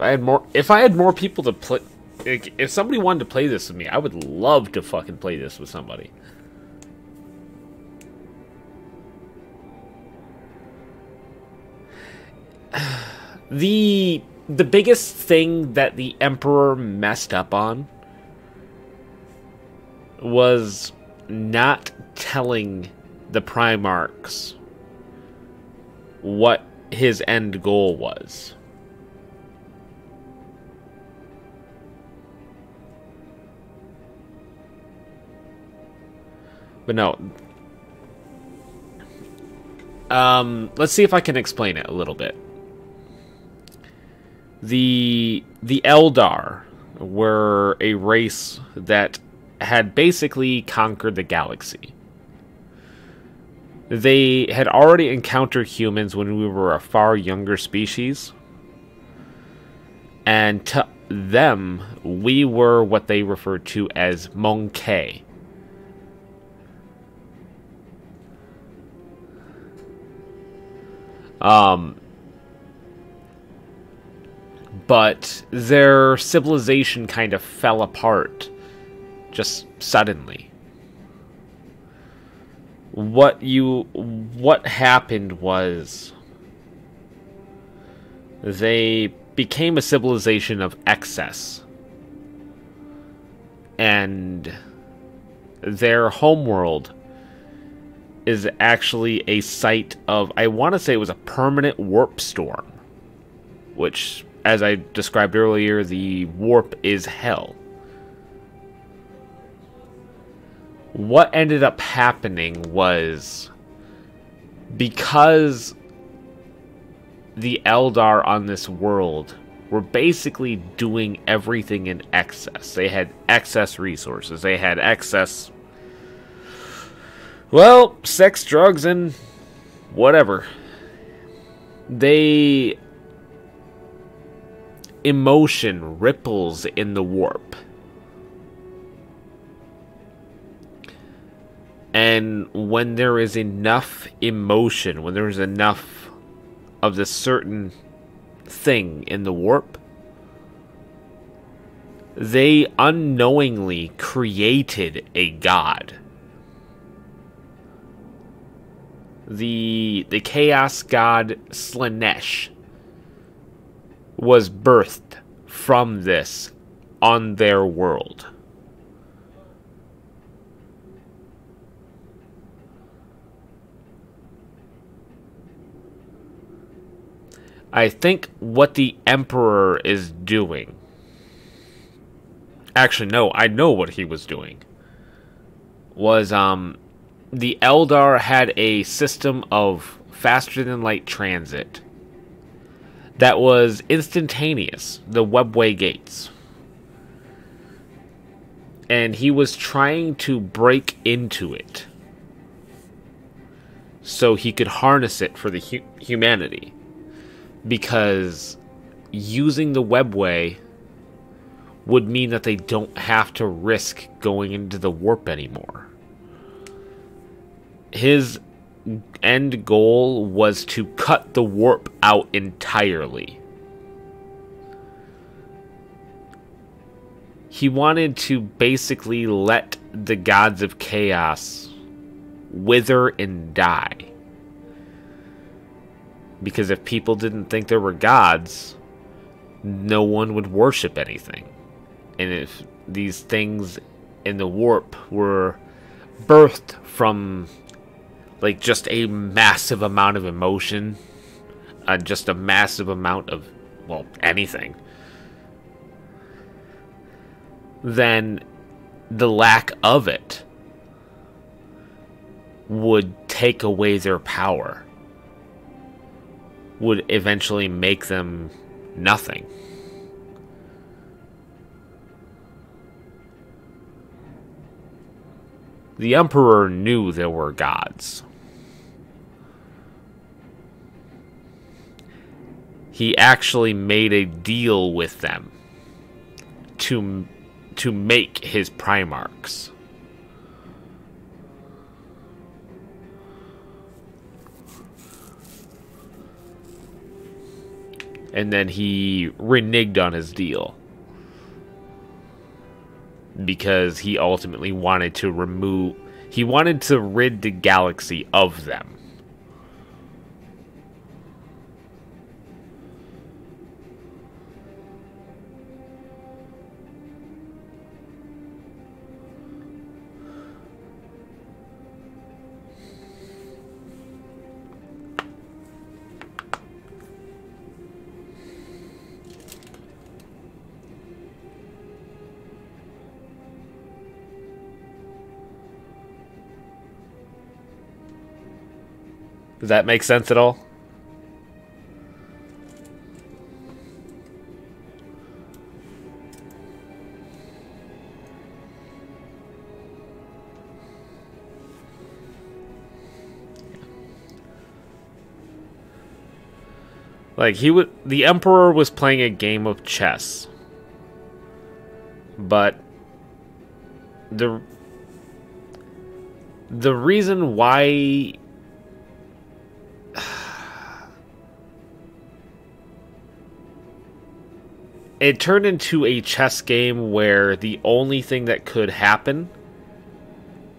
if I had more people to play, like, if somebody wanted to play this with me, I would love to fucking play this with somebody. The biggest thing that the Emperor messed up on was not telling the Primarchs what his end goal was. But no. Let's see if I can explain it a little bit. The Eldar were a race that had basically conquered the galaxy. They had already encountered humans when we were a far younger species. And to them, we were what they referred to as Monkey. But their civilization kind of fell apart just suddenly. What happened was they became a civilization of excess. And their homeworld is actually a site of, I want to say it was a permanent warp storm. Which, as I described earlier, the warp is hell. What ended up happening was, because the Eldar on this world were basically doing everything in excess. They had excess resources. They had excess, well, sex, drugs, and whatever. Emotion ripples in the warp. And when there is enough emotion, when there is enough of this certain thing in the warp, they unknowingly created a god. The chaos god Slanesh was birthed from this on their world. I think what the Emperor is doing... Actually, no, I know what he was doing. Was, the Eldar had a system of faster-than-light transit that was instantaneous, the webway gates. And he was trying to break into it so he could harness it for the humanity. Because using the webway would mean that they don't have to risk going into the warp anymore. His end goal was to cut the warp out entirely. He wanted to basically let the gods of chaos wither and die. Because if people didn't think there were gods, no one would worship anything. And if these things in the warp were birthed from, like, just a massive amount of emotion, just a massive amount of, well, anything, then the lack of it would take away their power. Would eventually make them nothing. The Emperor knew there were gods. He actually made a deal with them to make his Primarchs. and then he reneged on his deal because he ultimately wanted to rid the galaxy of them. Does that make sense at all? Like, the Emperor was playing a game of chess. But the reason why it turned into a chess game where the only thing that could happen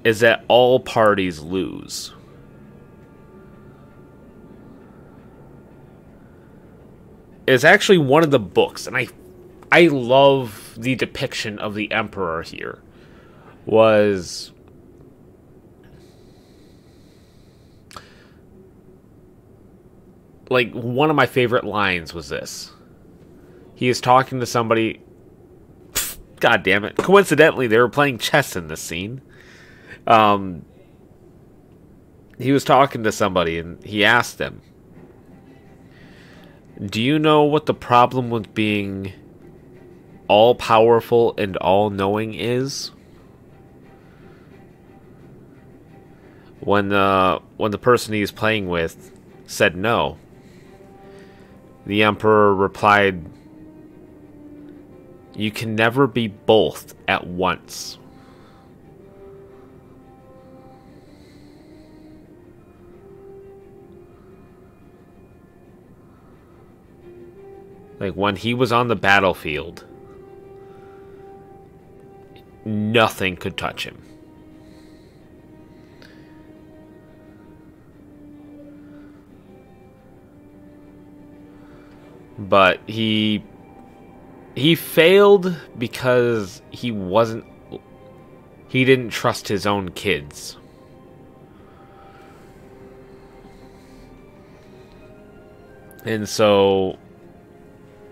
is that all parties lose. It's actually one of the books, and I love the depiction of the Emperor here. Was like one of my favorite lines was this. He is talking to somebody. God damn it. Coincidentally, they were playing chess in this scene. He was talking to somebody and he asked them, "Do you know what the problem with being all-powerful and all-knowing is?" When the person he's playing with said no, the Emperor replied, "You can never be both at once." Like, when he was on the battlefield, nothing could touch him. But he failed because he didn't trust his own kids. And so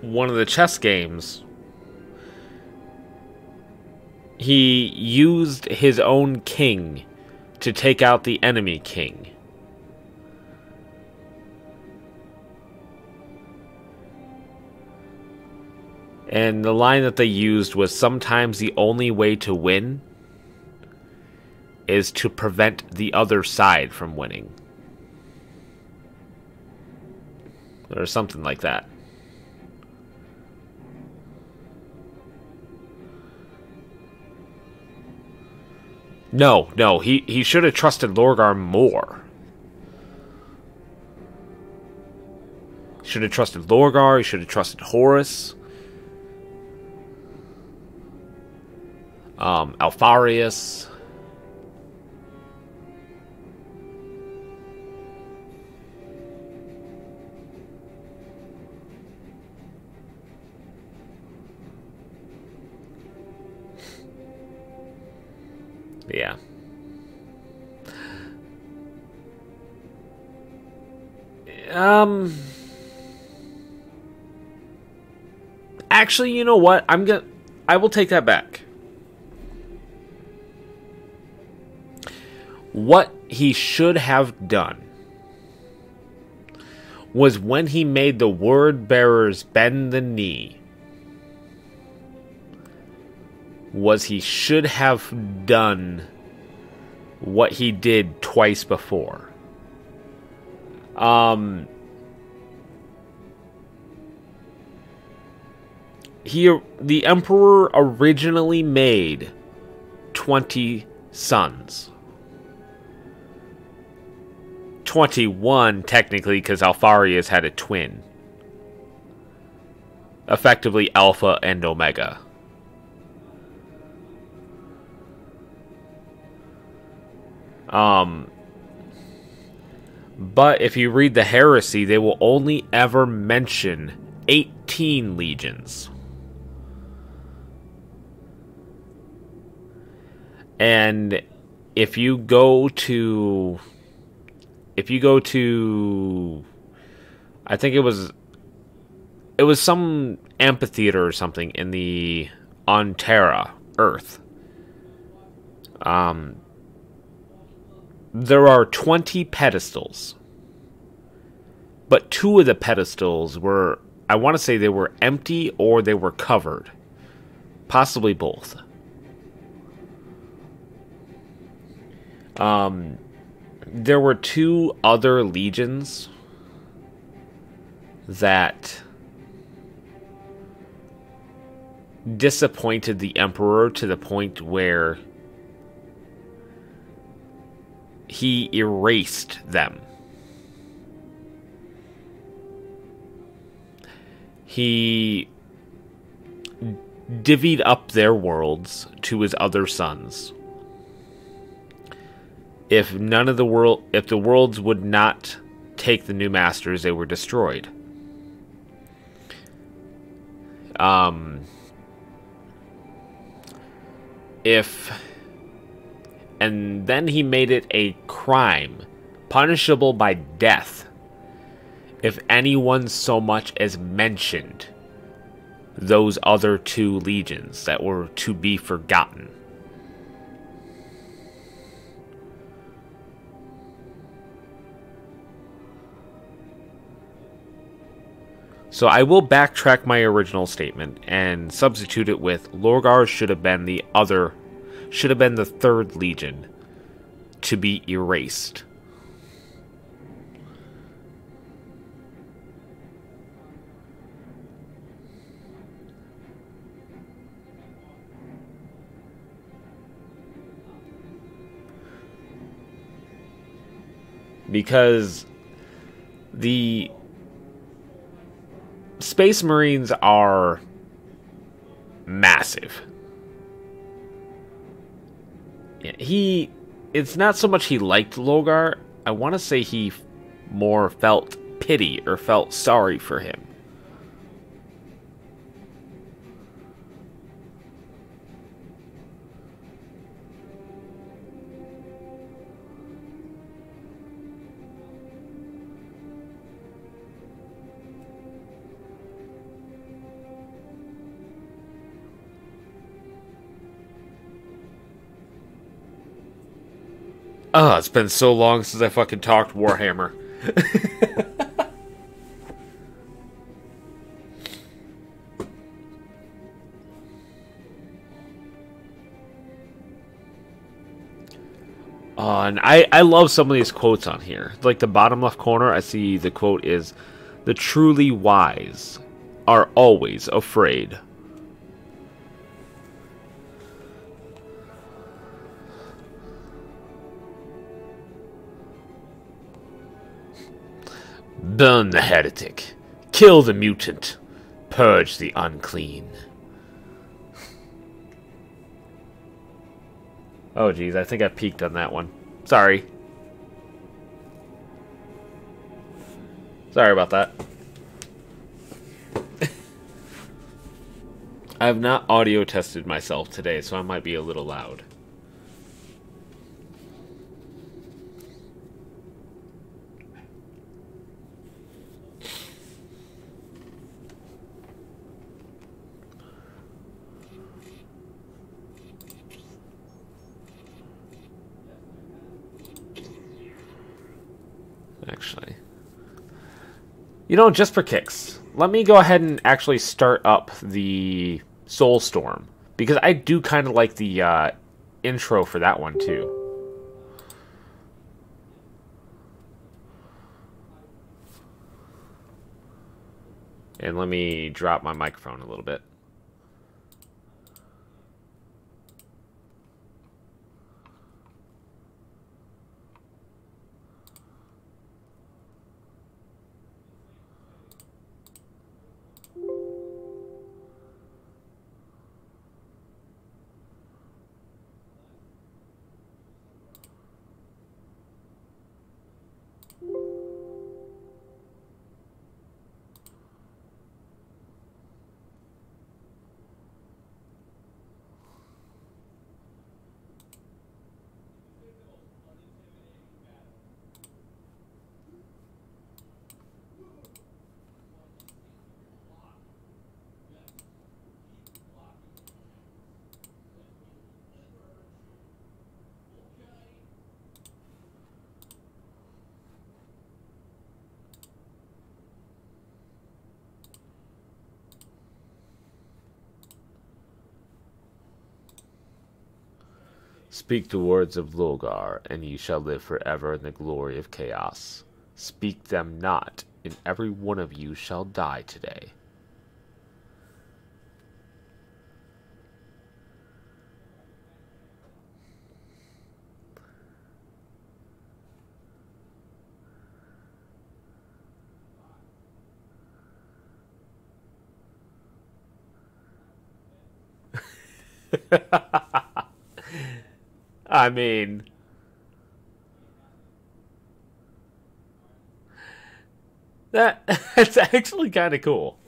one of the chess games, he used his own king to take out the enemy king. And the line that they used was, "Sometimes the only way to win is to prevent the other side from winning." Or something like that. No, he should have trusted Lorgar more. He should have trusted Lorgar, he should have trusted Horus. Alfarius. Yeah. Actually, you know what? I will take that back. What he should have done was, when he made the word bearers bend the knee, was he should have done what he did twice before. The Emperor originally made 20 sons. 21 technically, because Alfarius had a twin. effectively Alpha and Omega. But if you read the Heresy, they will only ever mention 18 legions. And if you go to I think it was some amphitheater or something in the on Terra, Earth. There are 20 pedestals. But 2 of the pedestals were, I want to say they were empty or they were covered. Possibly both. There were 2 other legions that disappointed the Emperor to the point where he erased them. He divvied up their worlds to his other sons. If the worlds would not take the new masters, they were destroyed. And then he made it a crime, punishable by death, if anyone so much as mentioned those other 2 legions that were to be forgotten. So I will backtrack my original statement and substitute it with Lorgar should have been the 3rd legion to be erased. Because the Space Marines are massive. It's not so much he liked Lorgar, I want to say he more felt pity or felt sorry for him. Oh, it's been so long since I fucking talked Warhammer. And I love some of these quotes on here. Like the bottom left corner, I see the quote is, "The truly wise are always afraid." Burn the heretic. Kill the mutant. Purge the unclean. Oh, geez, I think I peaked on that one. Sorry. Sorry about that. I have not audio tested myself today, so I might be a little loud. Actually, you know, just for kicks, let me go ahead and actually start up the Soulstorm, because I do kind of like the intro for that one too. And let me drop my microphone a little bit. Speak the words of Logar, and ye shall live forever in the glory of chaos. Speak them not, and every one of you shall die today. I mean, that's actually kind of cool.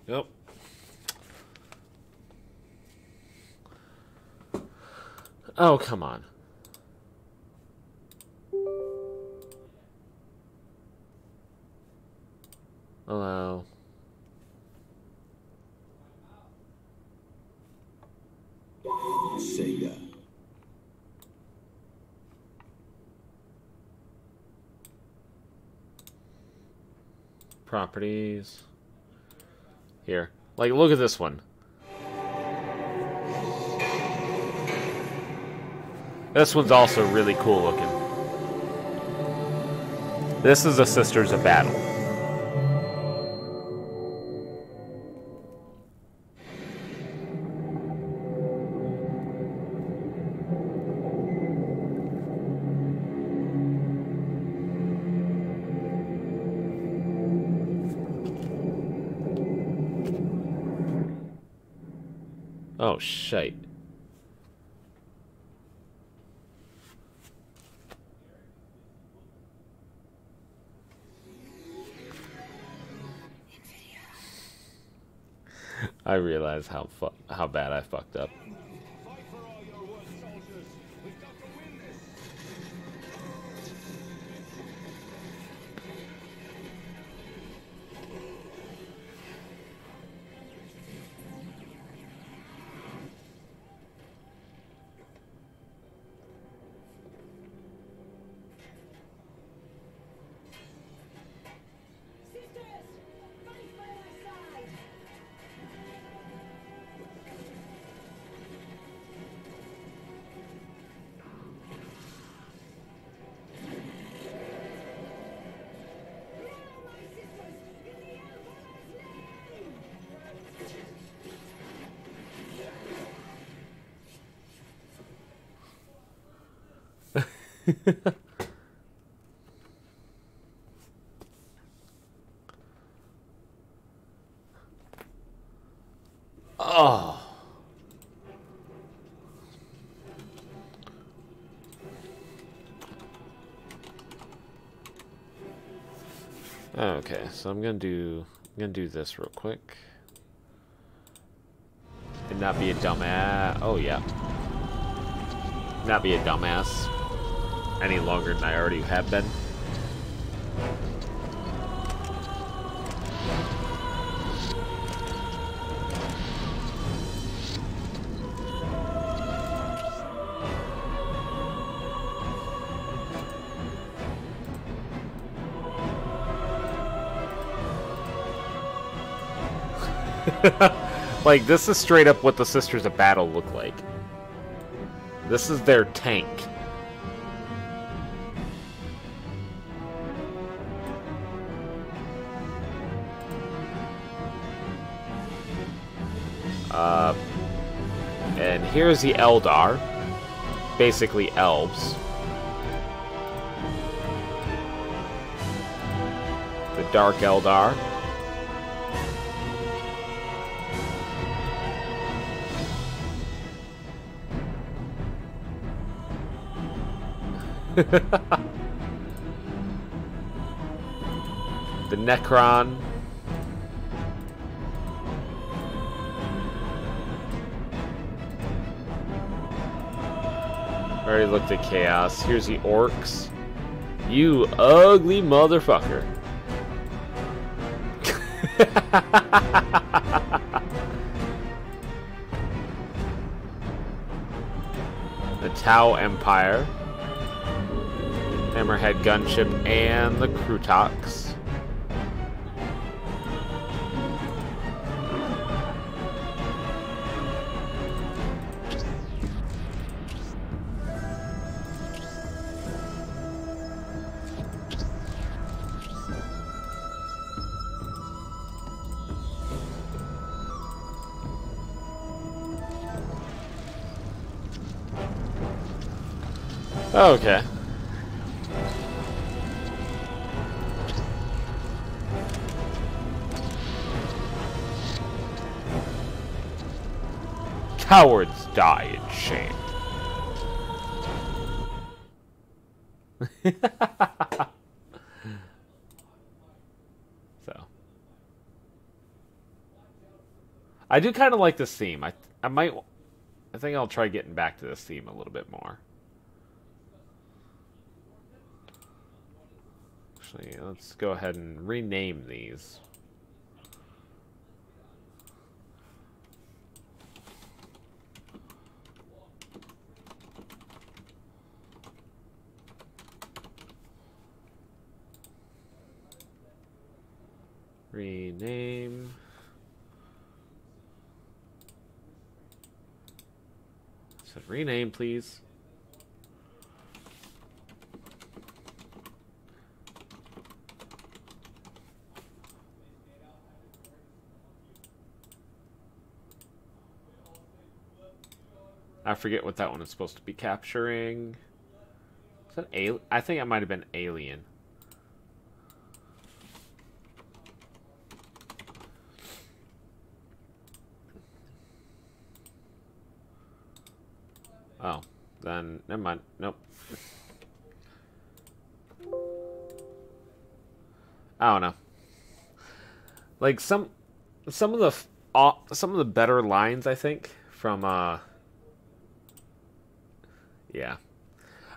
Yep. Oh, come on. Hello. Sega. Properties. Here. Like, look at this one. This one's also really cool looking. This is the Sisters of Battle. Oh, shite. I realize how bad I fucked up. Fight for all your work, soldiers. We've got to win this. Sisters, fight by my side. Now, my sisters, in the Emperor's name! Oh. Okay, so I'm gonna do this real quick. And not be a dumbass. Oh yeah. Not be a dumbass any longer than I already have been. Like, this is straight up what the Sisters of Battle look like. This is their tank. And here's the Eldar. Basically elves. The Dark Eldar. The Necron. Already looked at Chaos. Here's the Orcs. You ugly motherfucker. The Tau Empire. Hammerhead Gunship and the Krutox. Okay. Cowards die in shame. So, I do kind of like this theme. I think I'll try getting back to this theme a little bit more. Actually, let's go ahead and rename these. Rename. So rename, please. I forget what that one is supposed to be capturing. Is that alien? I think it might have been alien. Oh, then never mind. Nope. I don't know. Like some of the better lines, I think, from yeah.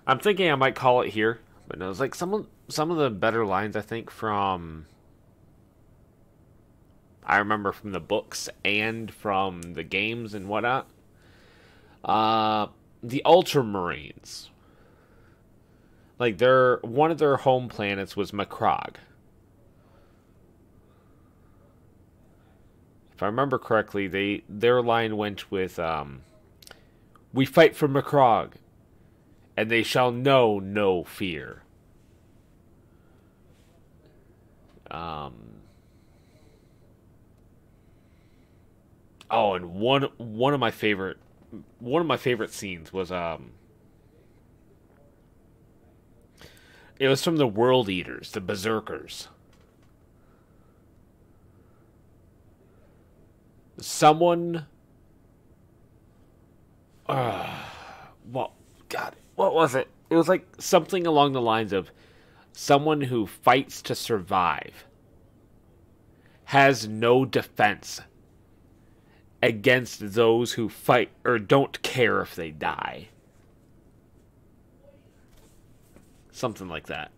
I'm thinking I might call it here, but no, it's like some of the better lines, I think, from I remember from the books and from the games and whatnot. The Ultramarines. Like one of their home planets was Macrog. If I remember correctly, their line went with "We fight for Macrog, and they shall know no fear." Oh, and one of my favorite scenes was it was from the World Eaters, the Berserkers. Someone what was it? It was like something along the lines of someone who fights to survive has no defense against those who fight or don't care if they die. Something like that.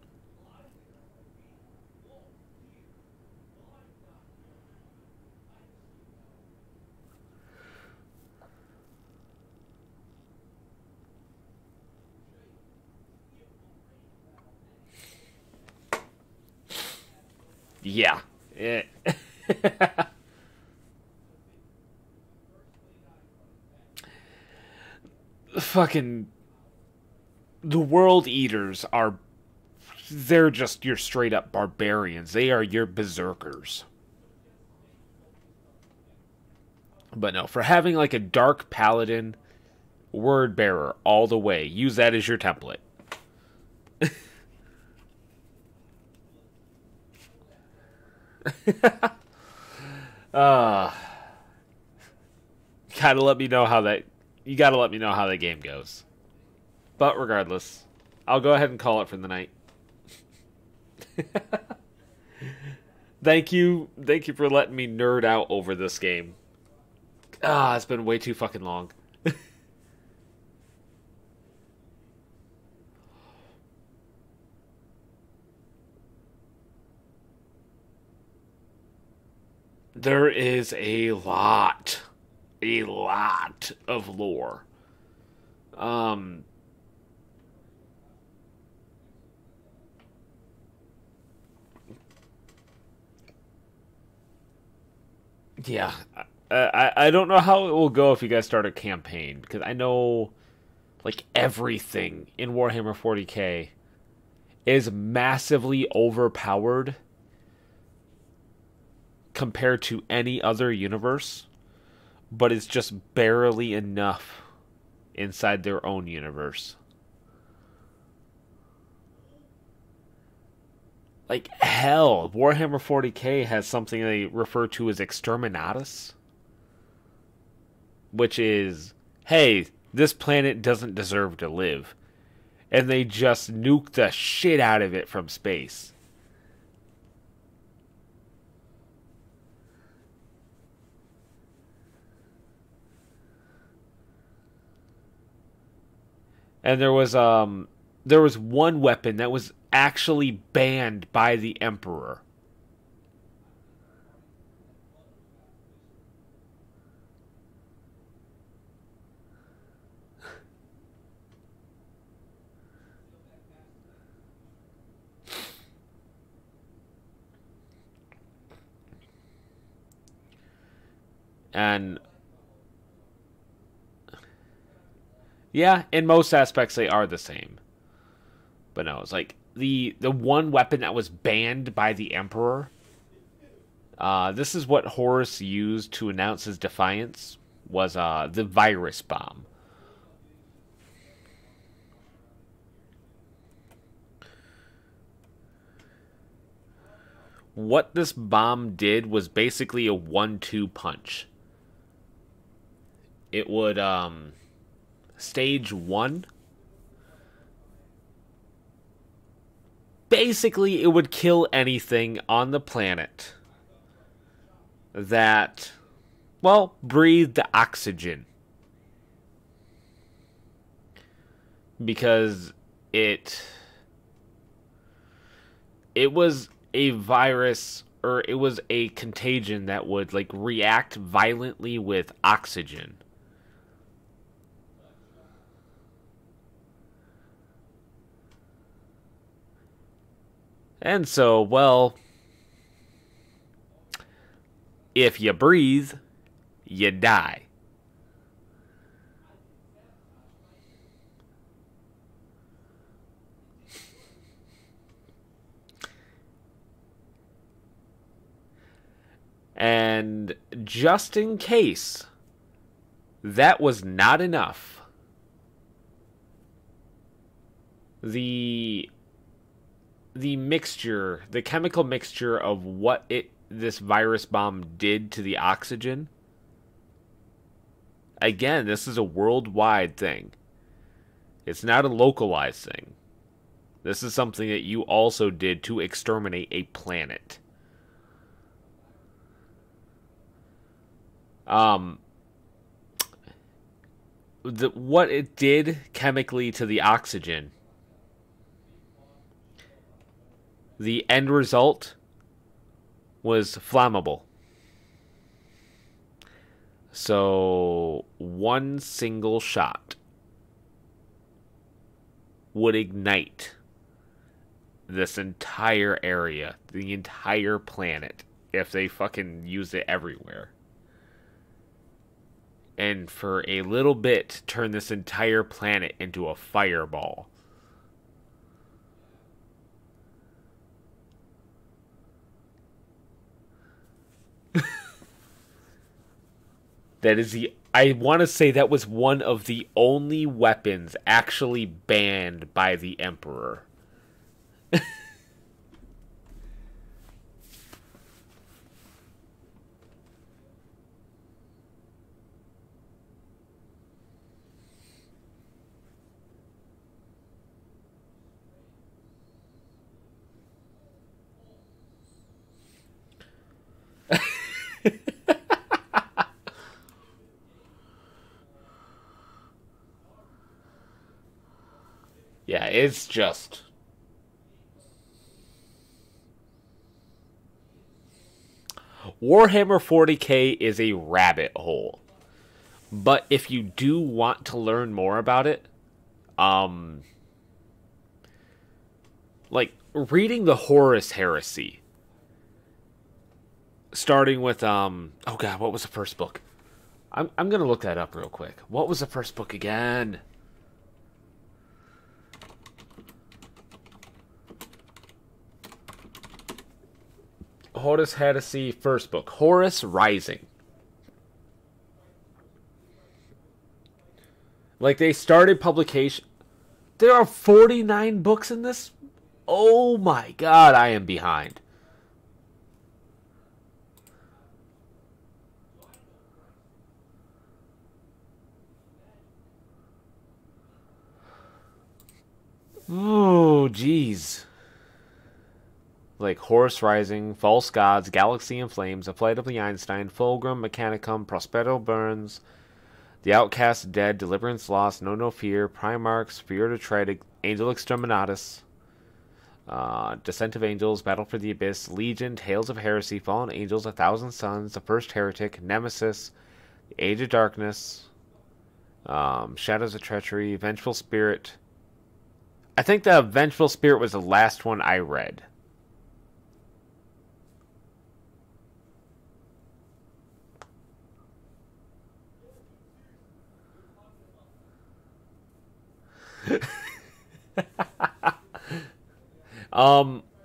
Yeah. Fucking the World Eaters they're just your straight up barbarians. They are your berserkers. But no, for having like a dark paladin word bearer all the way, use that as your template. Gotta let me know how that game goes. But regardless, I'll go ahead and call it for the night. Thank you for letting me nerd out over this game. It's been way too fucking long. There is a lot of lore. Yeah, I don't know how it will go if you guys start a campaign, because I know, like, everything in Warhammer 40k is massively overpowered compared to any other universe, but it's just barely enough inside their own universe. Like, hell, Warhammer 40k has something they refer to as Exterminatus, which is, hey, this planet doesn't deserve to live, and they just nuke the shit out of it from space. And there was one weapon that was actually banned by the Emperor. And yeah, in most aspects they are the same. But no, it's like the one weapon that was banned by the Emperor. This is what Horus used to announce his defiance, was the virus bomb. What this bomb did was basically a 1-2 punch. It would, stage 1, basically it would kill anything on the planet that, well, breathed oxygen. Because it was a virus, or it was a contagion that would, like, react violently with oxygen. And so, well, if you breathe, you die. And just in case that was not enough, the mixture, the chemical mixture of what this virus bomb did to the oxygen. Again, this is a worldwide thing. It's not a localized thing. This is something that you also did to exterminate a planet. What it did chemically to the oxygen, the end result was flammable. So one single shot would ignite this entire area, the entire planet, if they fucking use it everywhere. And for a little bit, turn this entire planet into a fireball. I want to say that was one of the only weapons actually banned by the Emperor. it's just... Warhammer 40k is a rabbit hole. But if you do want to learn more about it, like reading the Horus Heresy, starting with oh god, what was the first book? I'm gonna look that up real quick. What was the first book again? Horus Heresy, first book, Horus Rising. Like, they started publication. There are 49 books in this? Oh my god, I am behind. Oh, jeez. Like Horus Rising, False Gods, Galaxy in Flames, A Flight of the Einstein, Fulgrim, Mechanicum, Prospero Burns, The Outcast Dead, Deliverance Lost, Know No Fear, Primarch, Spirit of Tread, Angel Exterminatus, Descent of Angels, Battle for the Abyss, Legion, Tales of Heresy, Fallen Angels, A Thousand Suns, The First Heretic, Nemesis, The Age of Darkness, Shadows of Treachery, Vengeful Spirit. I think the Vengeful Spirit was the last one I read.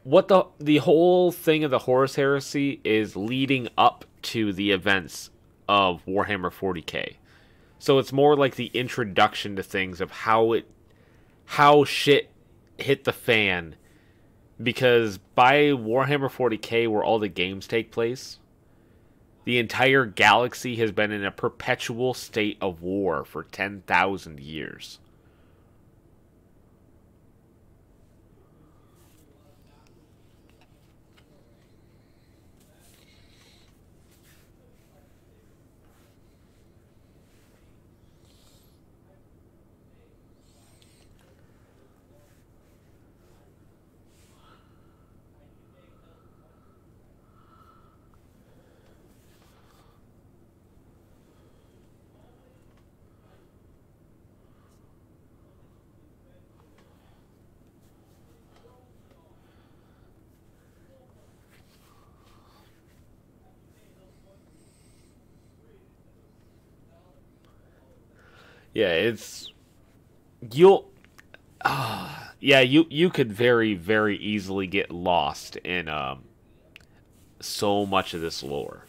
What the whole thing of the Horus Heresy is leading up to the events of Warhammer 40k. So it's more like the introduction to things of how shit hit the fan, because by Warhammer 40k, where all the games take place, the entire galaxy has been in a perpetual state of war for 10,000 years. Yeah, it's you'll yeah, you could very, very easily get lost in so much of this lore.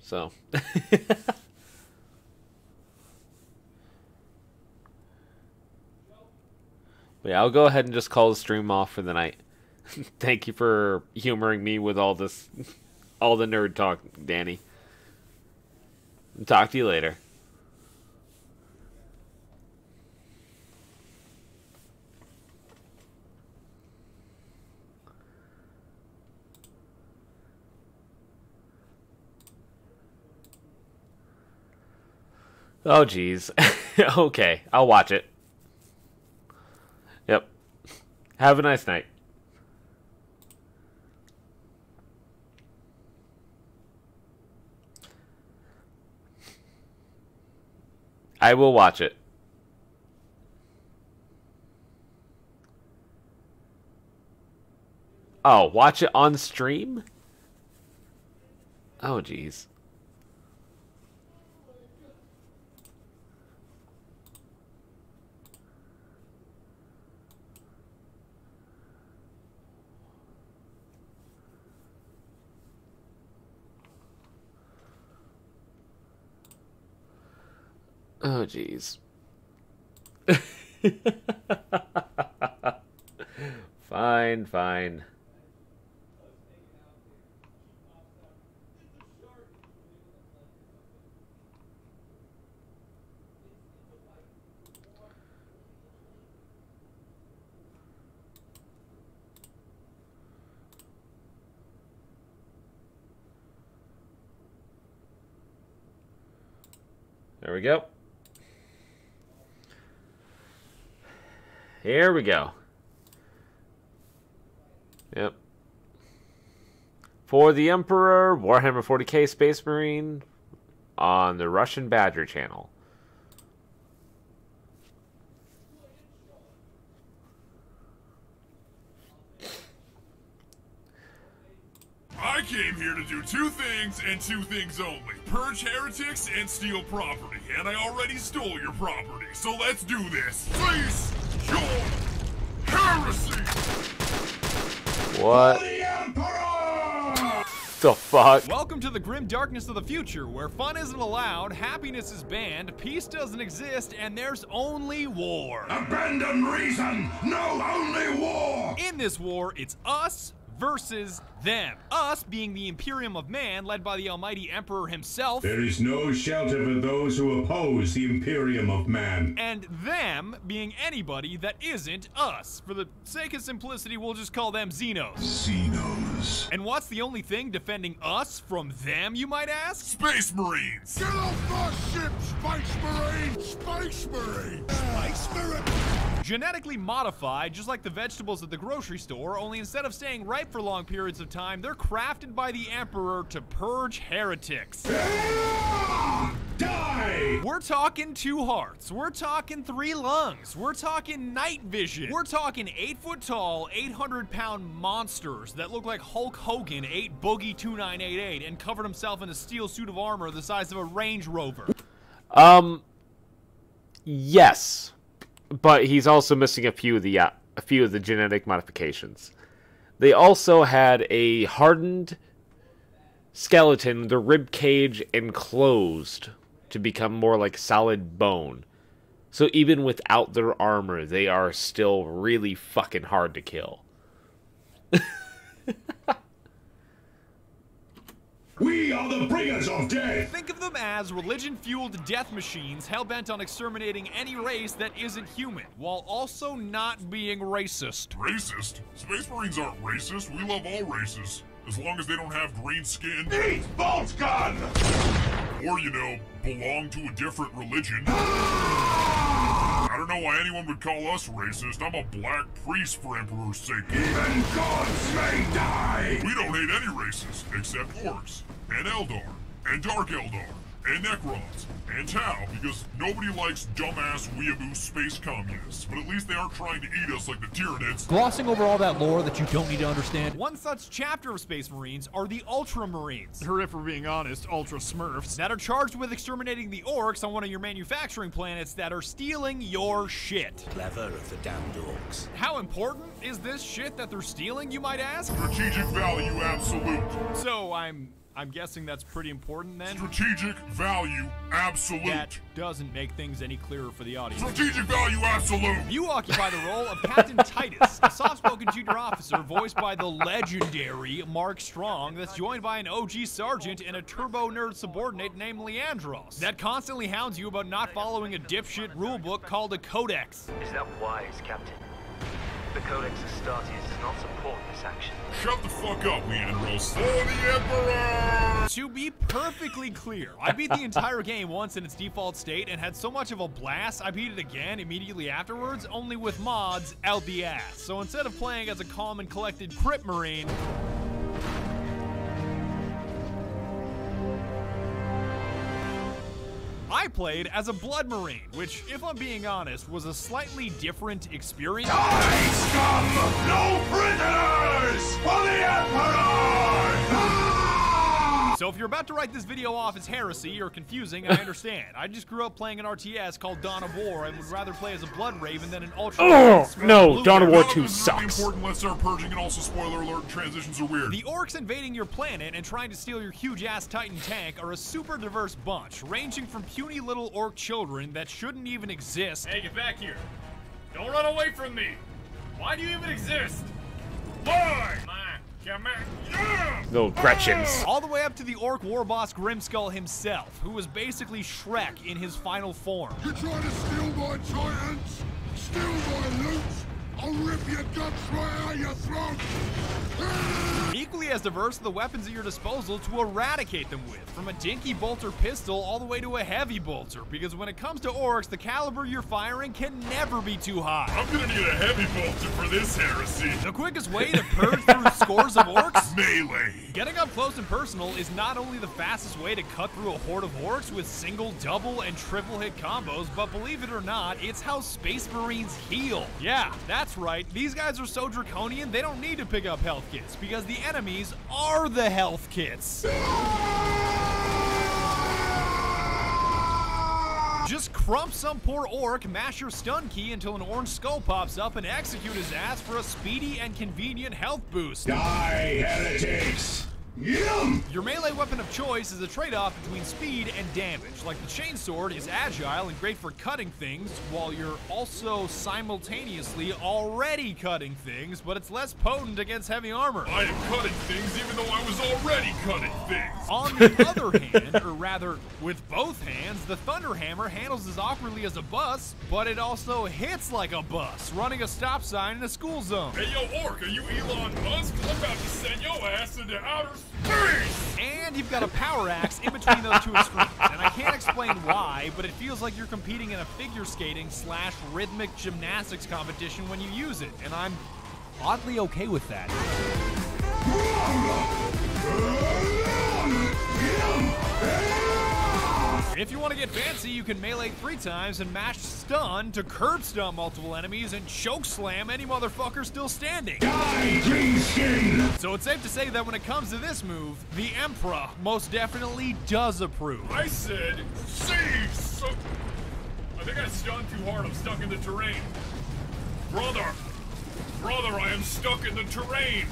So, but yeah, I'll go ahead and just call the stream off for the night. Thank you for humoring me with all this, all the nerd talk, Danny. Talk to you later. Oh, geez. Okay, I'll watch it. Yep. Have a nice night. I will watch it. Oh, watch it on stream? Oh, geez. Oh, jeez. Fine, fine. There we go. Here we go. Yep. For the Emperor, Warhammer 40k Space Marine on the Russian Badger channel. I came here to do two things and two things only. Purge heretics and steal property. And I already stole your property. So let's do this. Face your heresy! What? The fuck? Welcome to the grim darkness of the future, where fun isn't allowed, happiness is banned, peace doesn't exist, and there's only war. Abandon reason! No, only war! In this war, it's us versus them. Us being the Imperium of Man, led by the almighty Emperor himself. There is no shelter for those who oppose the Imperium of Man. And them being anybody that isn't us. For the sake of simplicity, we'll just call them Xenos. Xenos. And what's the only thing defending us from them, you might ask? Space Marines! Get off my ship, Space Marine! Space Marine! Space Marine! Genetically modified, just like the vegetables at the grocery store, only instead of staying ripe for long periods of time, they're crafted by the Emperor to purge heretics. Die! We're talking 2 hearts, we're talking 3 lungs, we're talking night vision, we're talking 8 foot tall, 800-pound monsters that look like Hulk Hogan ate Boogie 2988 and covered himself in a steel suit of armor the size of a Range Rover. Yes. But he's also missing a few of the genetic modifications. They also had a hardened skeleton, the rib cage enclosed to become more like solid bone. So even without their armor, they are still really fucking hard to kill. We are the bringers of death! Think of them as religion-fueled death machines hell-bent on exterminating any race that isn't human, while also not being racist. Racist? Space Marines aren't racist. We love all races. As long as they don't have green skin. Eat bolt gun! Or, you know, belong to a different religion. I don't know why anyone would call us racist. I'm a black priest for Emperor's sake. Even gods may die! We don't hate any races, except orcs, and Eldar, and Dark Eldar, and Necrons, and Tau, because nobody likes dumbass weeaboo space communists, but at least they aren't trying to eat us like the Tyranids. Glossing over all that lore that you don't need to understand, one such chapter of Space Marines are the Ultramarines. Or if we're being honest, Ultra Smurfs. That are charged with exterminating the orcs on one of your manufacturing planets that are stealing your shit. Clever of the damned orcs. How important is this shit that they're stealing, you might ask? Strategic value absolute. So I'm guessing that's pretty important then? Strategic value absolute. That doesn't make things any clearer for the audience. Strategic value absolute. You occupy the role of Captain Titus, a soft-spoken junior officer voiced by the legendary Mark Strong that's joined by an OG sergeant and a turbo-nerd subordinate named Leandros that constantly hounds you about not following a dipshit rulebook called a codex. Is that wise, Captain? The Codex Astartes does not support this action. Shut the fuck up, Leandros. For the Emperor! To be perfectly clear, I beat the entire game once in its default state and had so much of a blast, I beat it again immediately afterwards, only with mods out the ass. So instead of playing as a calm and collected Crypt Marine, I played as a Blood Marine, which, if I'm being honest, was a slightly different experience. Die, scum! No prisoners! For the Emperor! So if you're about to write this video off as heresy or confusing, I understand. I just grew up playing an RTS called Dawn of War and would rather play as a Blood Raven than an Ultra. Oh, no, Dawn of War 2 This is sucks. really important. Let's start purging, and also spoiler alert, transitions are weird. The orcs invading your planet and trying to steal your huge-ass Titan tank are a super diverse bunch, ranging from puny little orc children that shouldn't even exist. Hey, get back here. Don't run away from me. Why do you even exist? Why? Little Gretchens. All the way up to the orc war boss Grimskull himself, who was basically Shrek in his final form. You trying to steal my Titans? Steal my loot? I'll rip your guts right out your throat! Equally as diverse are the weapons at your disposal to eradicate them with, from a dinky bolter pistol all the way to a heavy bolter, because when it comes to orcs, the caliber you're firing can never be too high. I'm gonna need a heavy bolter for this heresy. The quickest way to purge through scores of orcs? Melee. Getting up close and personal is not only the fastest way to cut through a horde of orcs with single, double, and triple hit combos, but believe it or not, it's how Space Marines heal. Yeah, that's right, these guys are so draconian they don't need to pick up health kits, because the enemies are the health kits. Just crump some poor orc, mash your stun key until an orange skull pops up, and execute his ass for a speedy and convenient health boost. Die, heretics! Yum! Your melee weapon of choice is a trade-off between speed and damage. Like the chainsword is agile and great for cutting things, while you're also simultaneously already cutting things, but it's less potent against heavy armor. I am cutting things even though I was already cutting things. On the other hand, or rather, with both hands, the Thunder Hammer handles as awkwardly as a bus, but it also hits like a bus, running a stop sign in a school zone. Hey yo, orc, are you Elon Musk? I'm about to send your ass into outer space! And you've got a power axe in between those two extremes, and I can't explain why, but it feels like you're competing in a figure skating / rhythmic gymnastics competition when you use it, and I'm oddly okay with that. If you want to get fancy, you can melee 3 times and mash stun to curb stun multiple enemies and choke slam any motherfucker still standing. Die, green skin! So it's safe to say that when it comes to this move, the Emperor most definitely does approve. I said, cease! I think I stunned too hard. I'm stuck in the terrain. Brother, I am stuck in the terrain.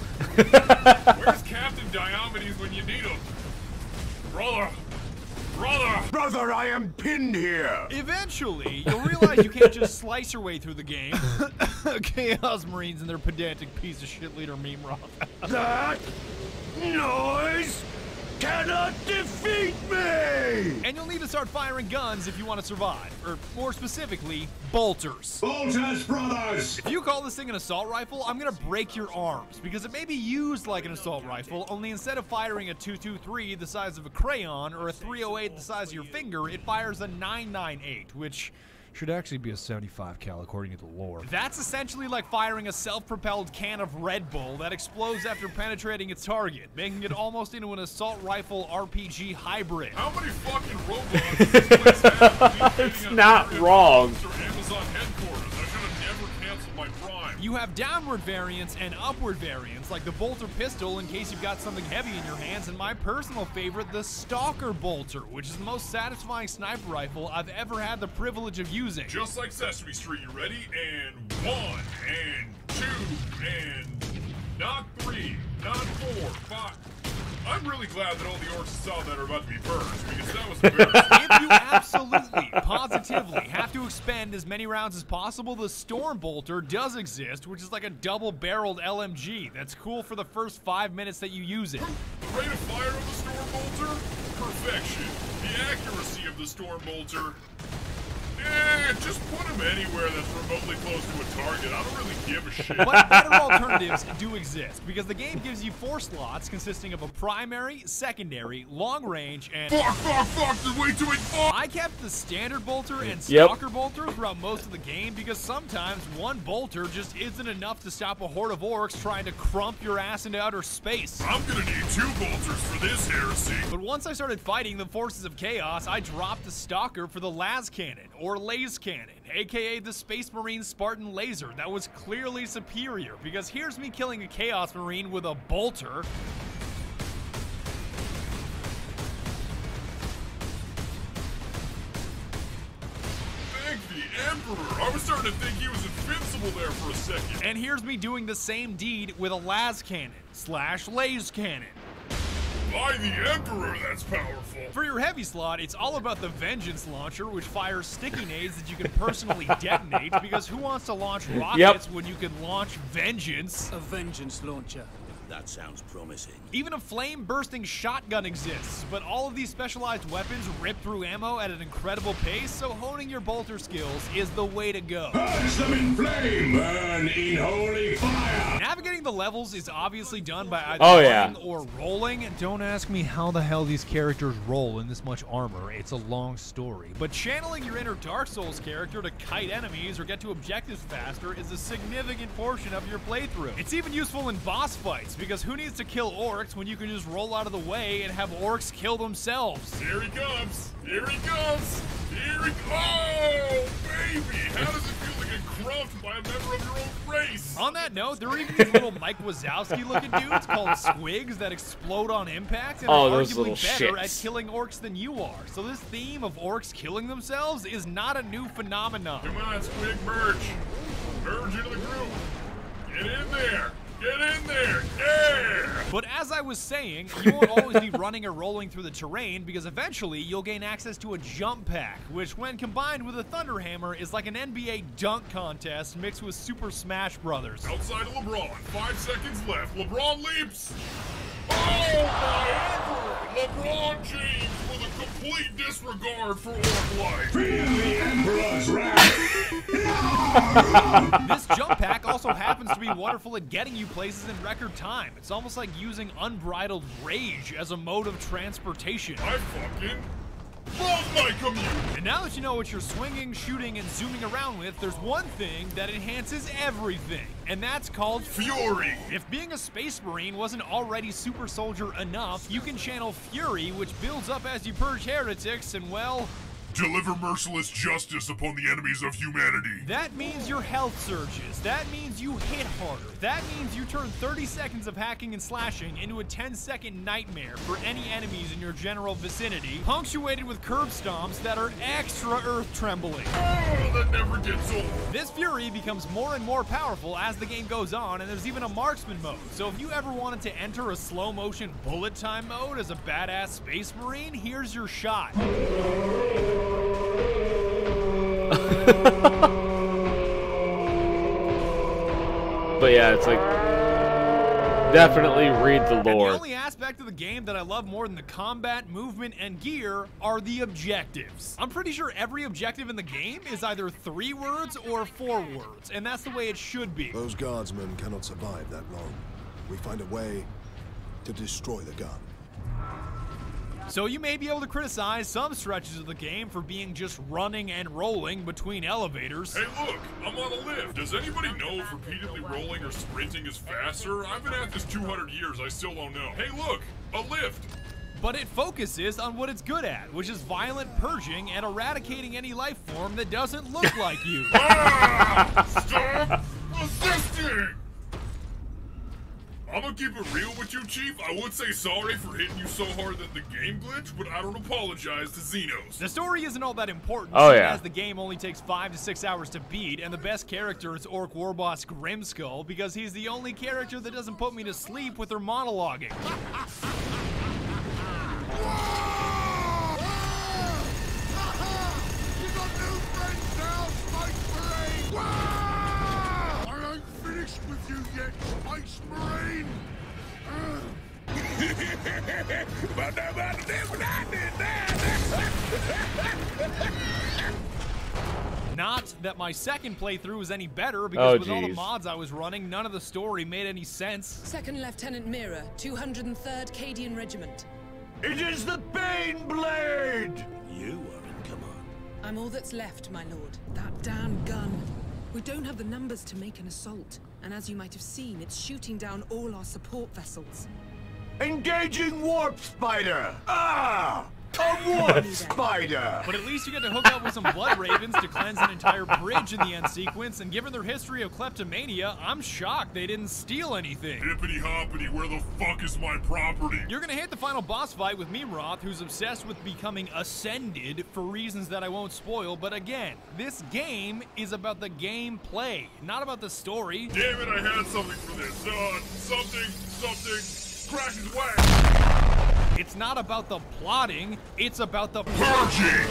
Where's Captain Diomedes when you need him? Brother, I am pinned here. Eventually, you'll realize you can't just slice your way through the game. Chaos Marines and their pedantic piece of shit leader meme rock. That noise cannot defeat me! And you'll need to start firing guns if you want to survive. Or more specifically, bolters. Bolters, brothers! If you call this thing an assault rifle, I'm gonna break your arms, because it may be used like an assault rifle, only instead of firing a 223 the size of a crayon or a 308 the size of your finger, it fires a 998, which should actually be a 75 cal according to the lore. That's essentially like firing a self-propelled can of Red Bull that explodes after penetrating its target, making it almost into an assault rifle RPG hybrid. How many fucking robots does this place have? It's not wrong. Amazon headquarters. I should have never canceled my Prime. You have downward variants and upward variants, like the bolter pistol in case you've got something heavy in your hands, and my personal favorite, the Stalker bolter, which is the most satisfying sniper rifle I've ever had the privilege of using. Just like Sesame Street, you ready? And 1, and 2, and not 3, not 4, 5. I'm really glad that all the orcs saw that are about to be purged, because that was embarrassing. If you absolutely, positively have to expend as many rounds as possible, the Storm Bolter does exist, which is like a double-barreled LMG that's cool for the first 5 minutes that you use it. The rate of fire of the Storm Bolter? Perfection. The accuracy of the Storm Bolter? Just put him anywhere that's remotely close to a target. I don't really give a shit. But better alternatives do exist, because the game gives you 4 slots consisting of a primary, secondary, long range, and... Fuck, there's way too many... I kept the standard bolter and stalker bolter throughout most of the game, because sometimes one bolter just isn't enough to stop a horde of orcs trying to crump your ass into outer space. I'm gonna need 2 bolters for this heresy. But once I started fighting the forces of chaos, I dropped the stalker for the las cannon, or laze cannon, aka the Space Marine Spartan laser. That was clearly superior, because here's me killing a Chaos Marine with a bolter. Thank the Emperor! I was starting to think he was invincible there for a second. And here's me doing the same deed with a las cannon / laze cannon. By the Emperor, that's powerful. For your heavy slot, it's all about the Vengeance Launcher, which fires sticky nades that you can personally detonate, because who wants to launch rockets when you can launch Vengeance? A Vengeance Launcher That sounds promising. Even a flame-bursting shotgun exists, but all of these specialized weapons rip through ammo at an incredible pace, so honing your bolter skills is the way to go. Purge them in flame! Burn in holy fire! Navigating the levels is obviously done by either running or rolling. Don't ask me how the hell these characters roll in this much armor. It's a long story. But channeling your inner Dark Souls character to kite enemies or get to objectives faster is a significant portion of your playthrough. It's even useful in boss fights, because who needs to kill orcs when you can just roll out of the way and have orcs kill themselves? Here he comes! Here he comes! Here he Oh, baby! How does it feel to get crumped by a member of your own race? On that note, there are even these little Mike Wazowski-looking dudes called squigs that explode on impact and are arguably better at killing orcs than you are. So this theme of orcs killing themselves is not a new phenomenon. Come on, squig, merge! Merge into the group! Get in there! Get in there! Yeah! But as I was saying, you won't always be running or rolling through the terrain, because eventually you'll gain access to a jump pack, which when combined with a Thunder Hammer is like an NBA dunk contest mixed with Super Smash Brothers. Outside of LeBron, 5 seconds left. LeBron leaps! Oh my Emperor! LeBron James with a complete disregard for orc life. Feel the Emperor's wrath! This jump pack also happens to be wonderful at getting you places in record time. It's almost like using unbridled rage as a mode of transportation. I fucking love my commute! And now that you know what you're swinging, shooting, and zooming around with, there's one thing that enhances everything, and that's called Fury! If being a Space Marine wasn't already super soldier enough, you can channel Fury, which builds up as you purge heretics, and well, deliver merciless justice upon the enemies of humanity. that means your health surges. That means you hit harder. That means you turn 30 seconds of hacking and slashing into a 10-second nightmare for any enemies in your general vicinity, punctuated with curb stomps that are extra earth-trembling. Oh, that never gets old. This Fury becomes more and more powerful as the game goes on, and there's even a marksman mode. So if you ever wanted to enter a slow-motion bullet time mode as a badass Space Marine, here's your shot. But yeah, it's like, definitely read the lore. And the only aspect of the game that I love more than the combat, movement, and gear are the objectives. I'm pretty sure every objective in the game is either 3 words or 4 words, and that's the way it should be. Those guardsmen cannot survive that long. We find a way to destroy the gun. So you may be able to criticize some stretches of the game for being just running and rolling between elevators. Hey look, I'm on a lift. Does anybody know if repeatedly rolling or sprinting is faster? I've been at this 200 years, I still don't know. Hey look, a lift! But it focuses on what it's good at, which is violent purging and eradicating any life form that doesn't look like you. Stop resisting! I'm gonna keep it real with you, Chief. I would say sorry for hitting you so hard that the game glitched, but I don't apologize to Xenos. The story isn't all that important, as the game only takes 5 to 6 hours to beat, and the best character is Orc Warboss Grimskull, because he's the only character that doesn't put me to sleep with her monologuing. You got new friends now, Space Marine! I ain't finished with you yet, Space Marine! Not that my second playthrough was any better, because with all the mods I was running, none of the story made any sense. Second Lieutenant Mira, 203rd Cadian Regiment. It is the Bane Blade! You are in command. I'm all that's left, my lord. That damn gun. We don't have the numbers to make an assault, and as you might have seen, it's shooting down all our support vessels. Engaging Warp Spider! Ah! A Warp Spider! But at least you get to hook up with some Blood Ravens to cleanse an entire bridge in the end sequence, and given their history of kleptomania, I'm shocked they didn't steal anything. Hippity hoppity, where the fuck is my property? You're gonna hate the final boss fight with Mimroth, who's obsessed with becoming ascended for reasons that I won't spoil, but again, this game is about the gameplay, not about the story. Damn it, I had something for this. Something, crack his wax. It's not about the plotting, it's about the purging.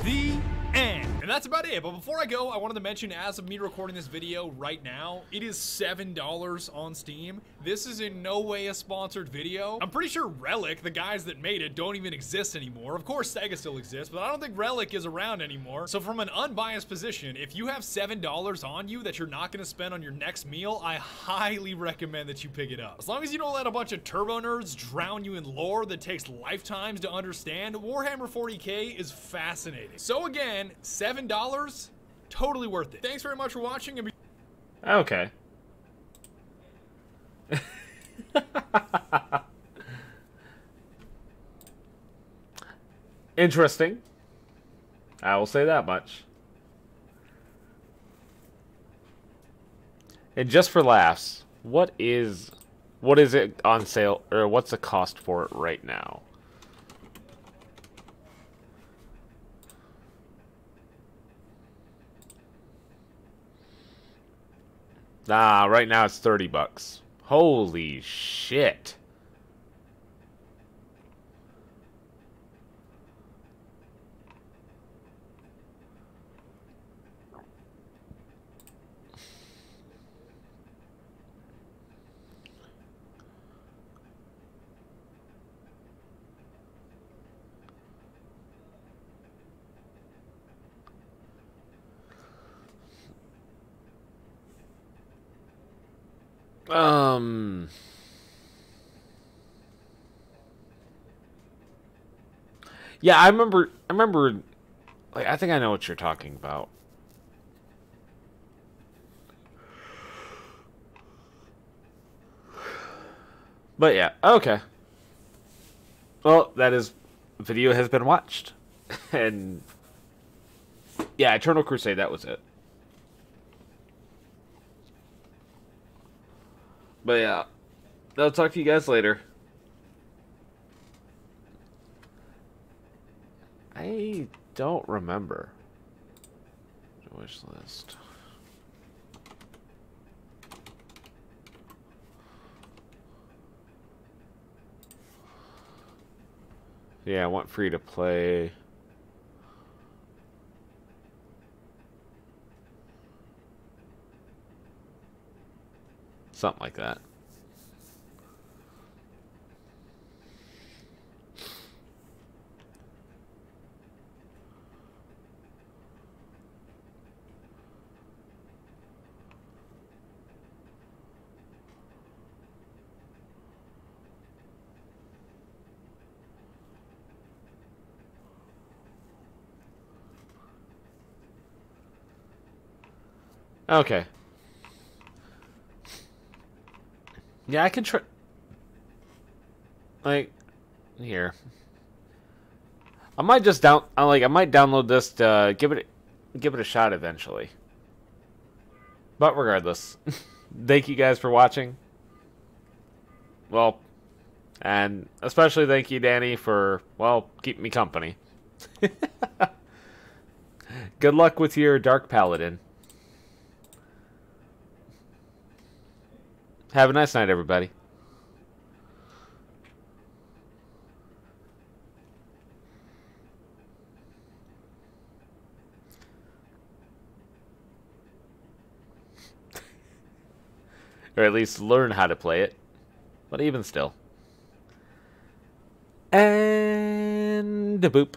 The end. And that's about it. But before I go, I wanted to mention, as of me recording this video right now, it is $7 on Steam. This is in no way a sponsored video. I'm pretty sure Relic, the guys that made it, don't even exist anymore. Of course, Sega still exists, but I don't think Relic is around anymore. So from an unbiased position, if you have $7 on you that you're not going to spend on your next meal, I highly recommend that you pick it up. As long as you don't let a bunch of turbo nerds drown you in lore that takes lifetimes to understand, Warhammer 40k is fascinating. So again, $7, totally worth it. Thanks very much for watching. And okay. Interesting. I will say that much. And just for laughs, what is it on sale, or what's the cost for it right now? Nah, right now it's $30. Holy shit. Yeah, I remember, like, I think I know what you're talking about. But yeah, okay. Well, that is, video has been watched. And yeah, Eternal Crusade, that was it. But yeah, I'll talk to you guys later. I don't remember. Wish list. Yeah, I want free to play. Something like that. Okay. Yeah, I can try. Like, here. I might just I might download this to give it a shot eventually. But regardless, thank you guys for watching. Well, and especially thank you, Danny, for, well, keeping me company. Good luck with your Dark Paladin. Have a nice night, everybody. Or at least learn how to play it. But even still. And a boop.